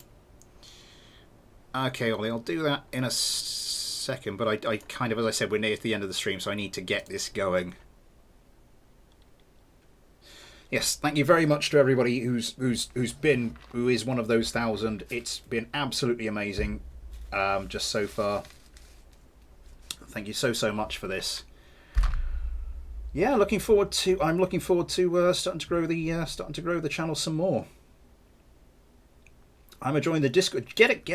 Ollie. I'll do that in a second. But I kind of, as I said, we're near to the end of the stream, so I need to get this going. Yes, thank you very much to everybody who is one of those 1,000. It's been absolutely amazing, just so far. Thank you so much for this. Yeah, I'm looking forward to starting to grow the channel some more. I'm enjoying the Discord. Get it.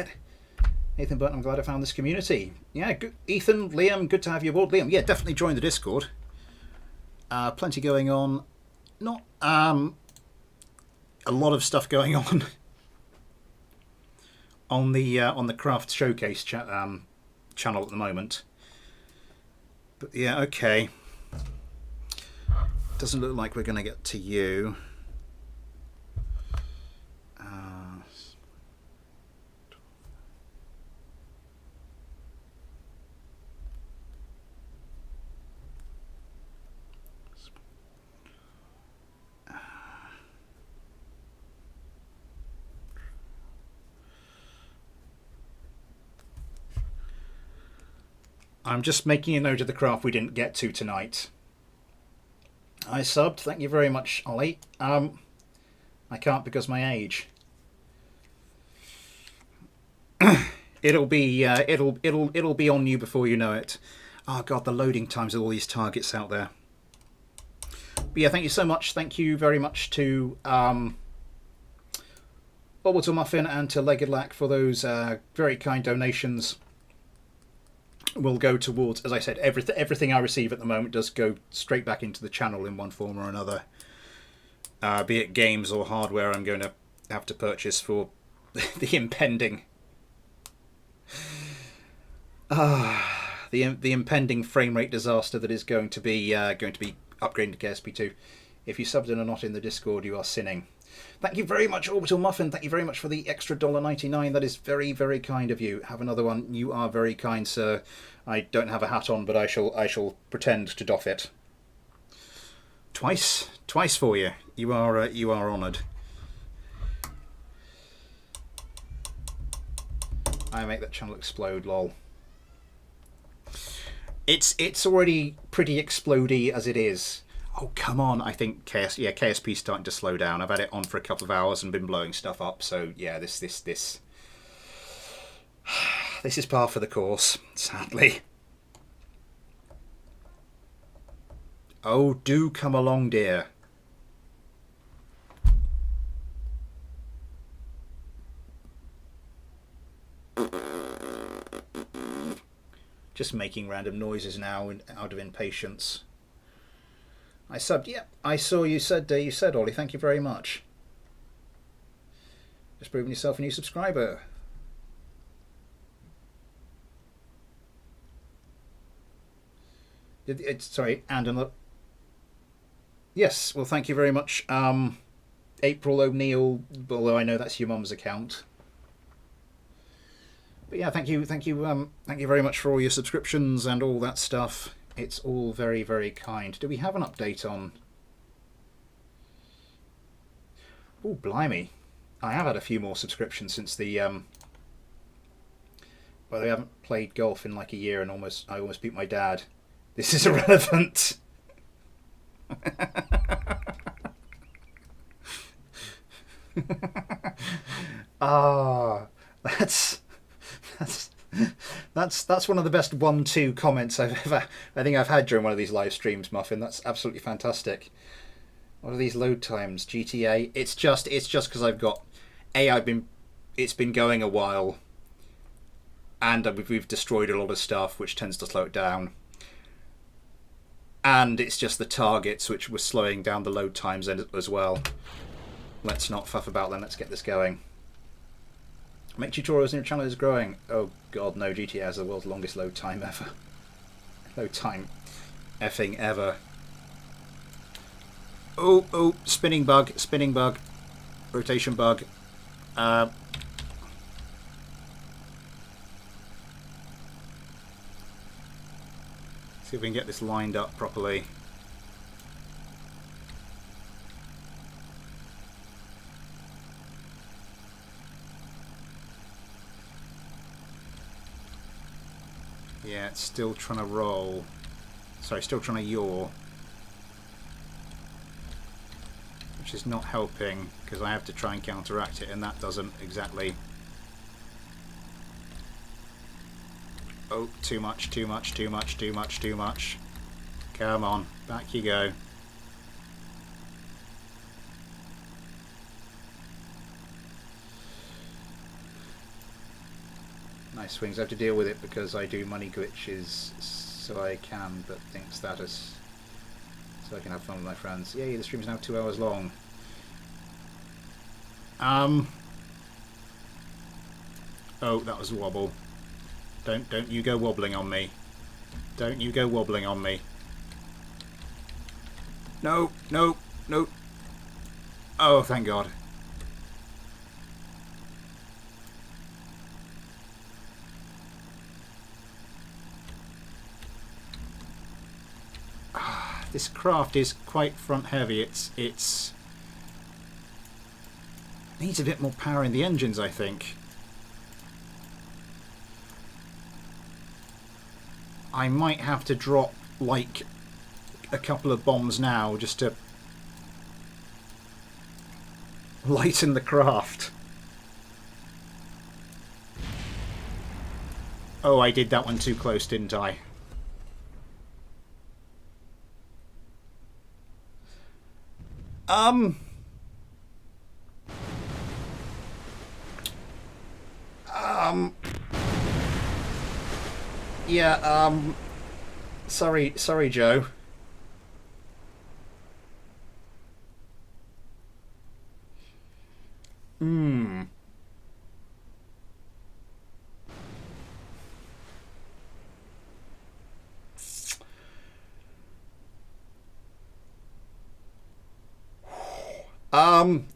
Ethan Burton, I'm glad I found this community. Yeah, good. Ethan, Liam, good to have you aboard. Liam, yeah, definitely join the Discord. Plenty going on. Not a lot of stuff going on on the Craft Showcase channel at the moment. But yeah, okay. Doesn't look like we're going to get to you. I'm just making a note of the craft we didn't get to tonight. I subbed. Thank you very much, Ollie. I can't because my age. It'll be it'll be on you before you know it. Oh god, the loading times of all these targets out there. But yeah, thank you so much. Thank you very much to Orbital Muffin and to Legged Lack for those very kind donations. Will go towards, as I said, everything I receive at the moment does go straight back into the channel in one form or another. Be it games or hardware I'm going to have to purchase for the impending the impending frame rate disaster that is going to be upgrading to KSP2. If you subbed and are not in the Discord, you are sinning. Thank you very much, Orbital Muffin. Thank you very much for the extra $1.99. That is very, very kind of you. Have another one. You are very kind, sir. I don't have a hat on, but I shall pretend to doff it. Twice for you. You are honoured. I make that channel explode, lol. It's already pretty explodey as it is. Oh, come on. I think KSP's starting to slow down. I've had it on for a couple of hours and been blowing stuff up. So, yeah, this is par for the course, sadly. Oh, do come along, dear. Just making random noises now out of impatience. I subbed. Yep, I saw you said Ollie. Thank you very much. Just proving yourself a new subscriber. Sorry, and another. Yes, well, thank you very much, April O'Neill. Although I know that's your mum's account. But yeah, thank you very much for all your subscriptions and all that stuff. It's all very, very kind. Do we have an update on? Oh, blimey! I have had a few more subscriptions since the. Well, I haven't played golf in like a year, and I almost beat my dad. This is irrelevant. That's one of the best 1-2 comments I think I've had during one of these live streams, Muffin. That's absolutely fantastic. What are these load times? GTA. It's just because I've got it's been going a while, and we've destroyed a lot of stuff, which tends to slow it down. And it's just the targets which were slowing down the load times as well. Let's not fuff about then. Let's get this going. Make tutorials and your channel is growing. Oh god, no, GTA has the world's longest load time ever. Load time effing ever. Oh, spinning bug, rotation bug. See if we can get this lined up properly. Yeah, it's still trying to roll. Sorry, still trying to yaw. Which is not helping, because I have to try and counteract it, and that doesn't exactly... Oh, too much. Come on, back you go. Nice swings. I have to deal with it because I do money glitches, so I can, but think status, so I can have fun with my friends. Yay, the stream is now 2 hours long. Oh, that was a wobble. Don't you go wobbling on me. Don't you go wobbling on me. No. Oh, thank God. This craft is quite front heavy. It needs a bit more power in the engines, I think. I might have to drop like a couple of bombs now just to lighten the craft. Oh, I did that one too close, didn't I? Yeah, sorry, Joe.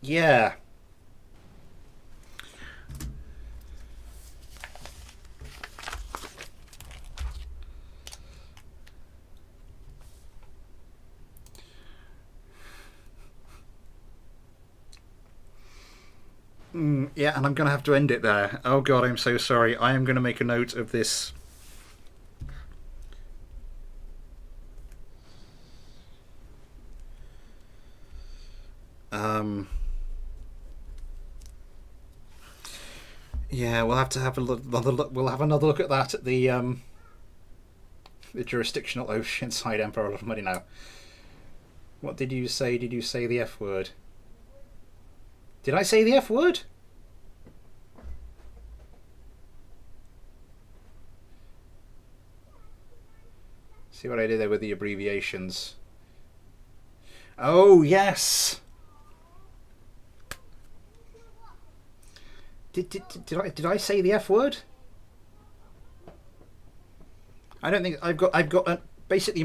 Yeah. Yeah, and I'm going to have to end it there. Oh god, I'm so sorry. I am going to make a note of this. Yeah, we'll have to have another look. We'll have another look at that at the jurisdictional Oceanside Empire. A lot of money now. What did you say? Did you say the F word? Did I say the F word? See what I did there with the abbreviations. Oh yes. Did I say the F word? I don't think I've got basically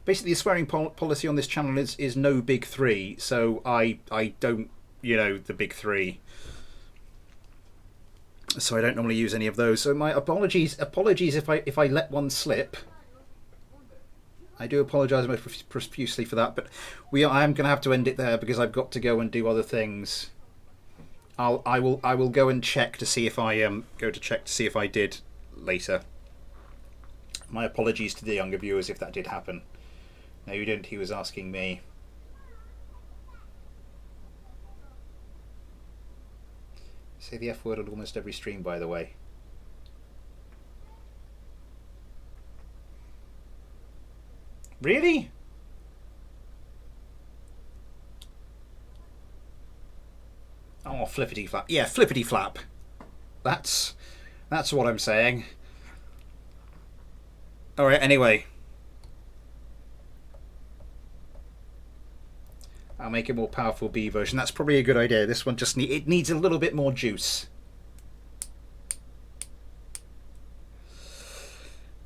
the swearing policy on this channel is no big three, so I don't, you know, the big three. So I don't normally use any of those. So my apologies if I let one slip. I do apologise most profusely for that, but I am going to have to end it there because I've got to go and do other things. I will go and check to see if I did later. My apologies to the younger viewers if that did happen. No, you didn't. He was asking me. Say the F word on almost every stream, by the way. Really? Oh, flippity flap. Yeah, flippity flap. That's what I'm saying. Alright, anyway. I'll make a more powerful B version. That's probably a good idea. This one just needs a little bit more juice.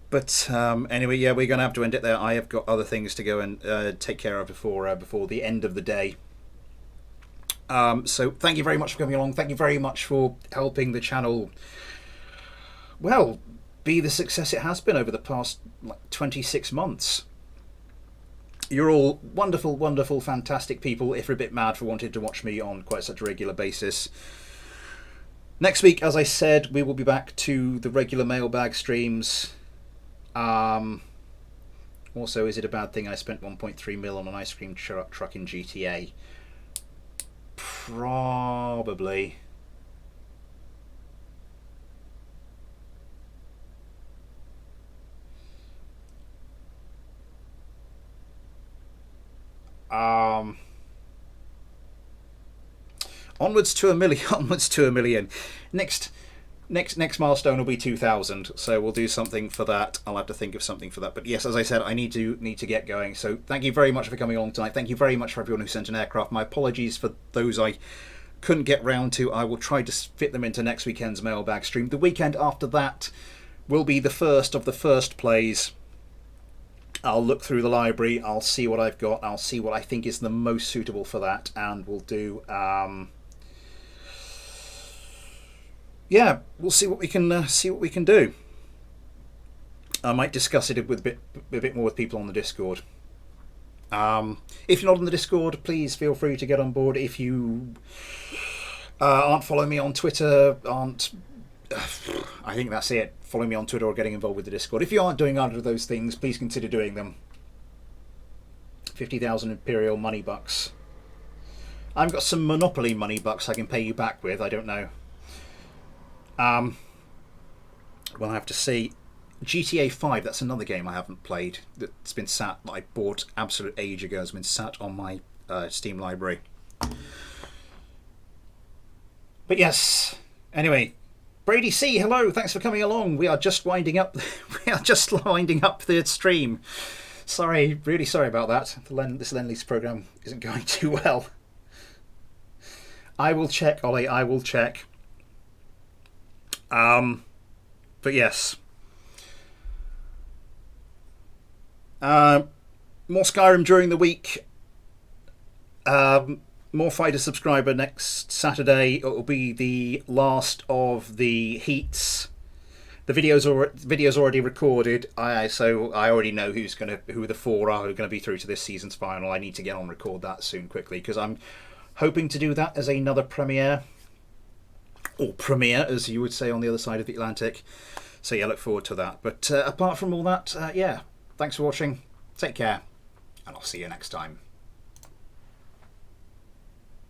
But anyway, yeah, we're going to have to end it there. I have got other things to go and take care of before the end of the day. So thank you very much for coming along. Thank you very much for helping the channel, well, be the success it has been over the past 26 months. You're all wonderful, wonderful, fantastic people, if you're a bit mad for wanting to watch me on quite such a regular basis. Next week, as I said, we will be back to the regular mailbag streams. Also, is it a bad thing I spent 1.3 mil on an ice cream truck in GTA? Probably. Onwards to a million. Onwards to a million. Next milestone will be 2,000. So we'll do something for that. I'll have to think of something for that. But yes, as I said, I need to get going. So thank you very much for coming along tonight. Thank you very much for everyone who sent an aircraft. My apologies for those I couldn't get round to. I will try to fit them into next weekend's mailbag stream. The weekend after that will be the first of the first plays. I'll look through the library, I'll see what I've got, I'll see what I think is the most suitable for that, and we'll do, yeah, we'll see what we can do. I might discuss it with a bit more with people on the Discord. If you're not on the Discord, please feel free to get on board. If you aren't following me on Twitter, aren't I think that's it. Follow me on Twitter or getting involved with the Discord. If you aren't doing either of those things, please consider doing them. 50,000 Imperial money bucks. I've got some Monopoly money bucks I can pay you back with. I don't know. Well, I have to see. GTA 5, that's another game I haven't played. That's been sat, that I bought absolute age ago. It's been sat on my Steam library. But yes, anyway, Brady C, hello, thanks for coming along. We are just winding up. We are just winding up the stream. Sorry, really sorry about that. This Lend-Lease program isn't going too well. I will check, Ollie. I will check. But yes. More Skyrim during the week. More Fighter subscriber next Saturday. It will be the last of the heats. The video's already recorded. So I already know who the 4 are who are going to be through to this season's final. I need to get on record that soon quickly because I'm hoping to do that as another premiere, or premiere as you would say on the other side of the Atlantic. So yeah, look forward to that. But apart from all that, yeah, thanks for watching. Take care, and I'll see you next time.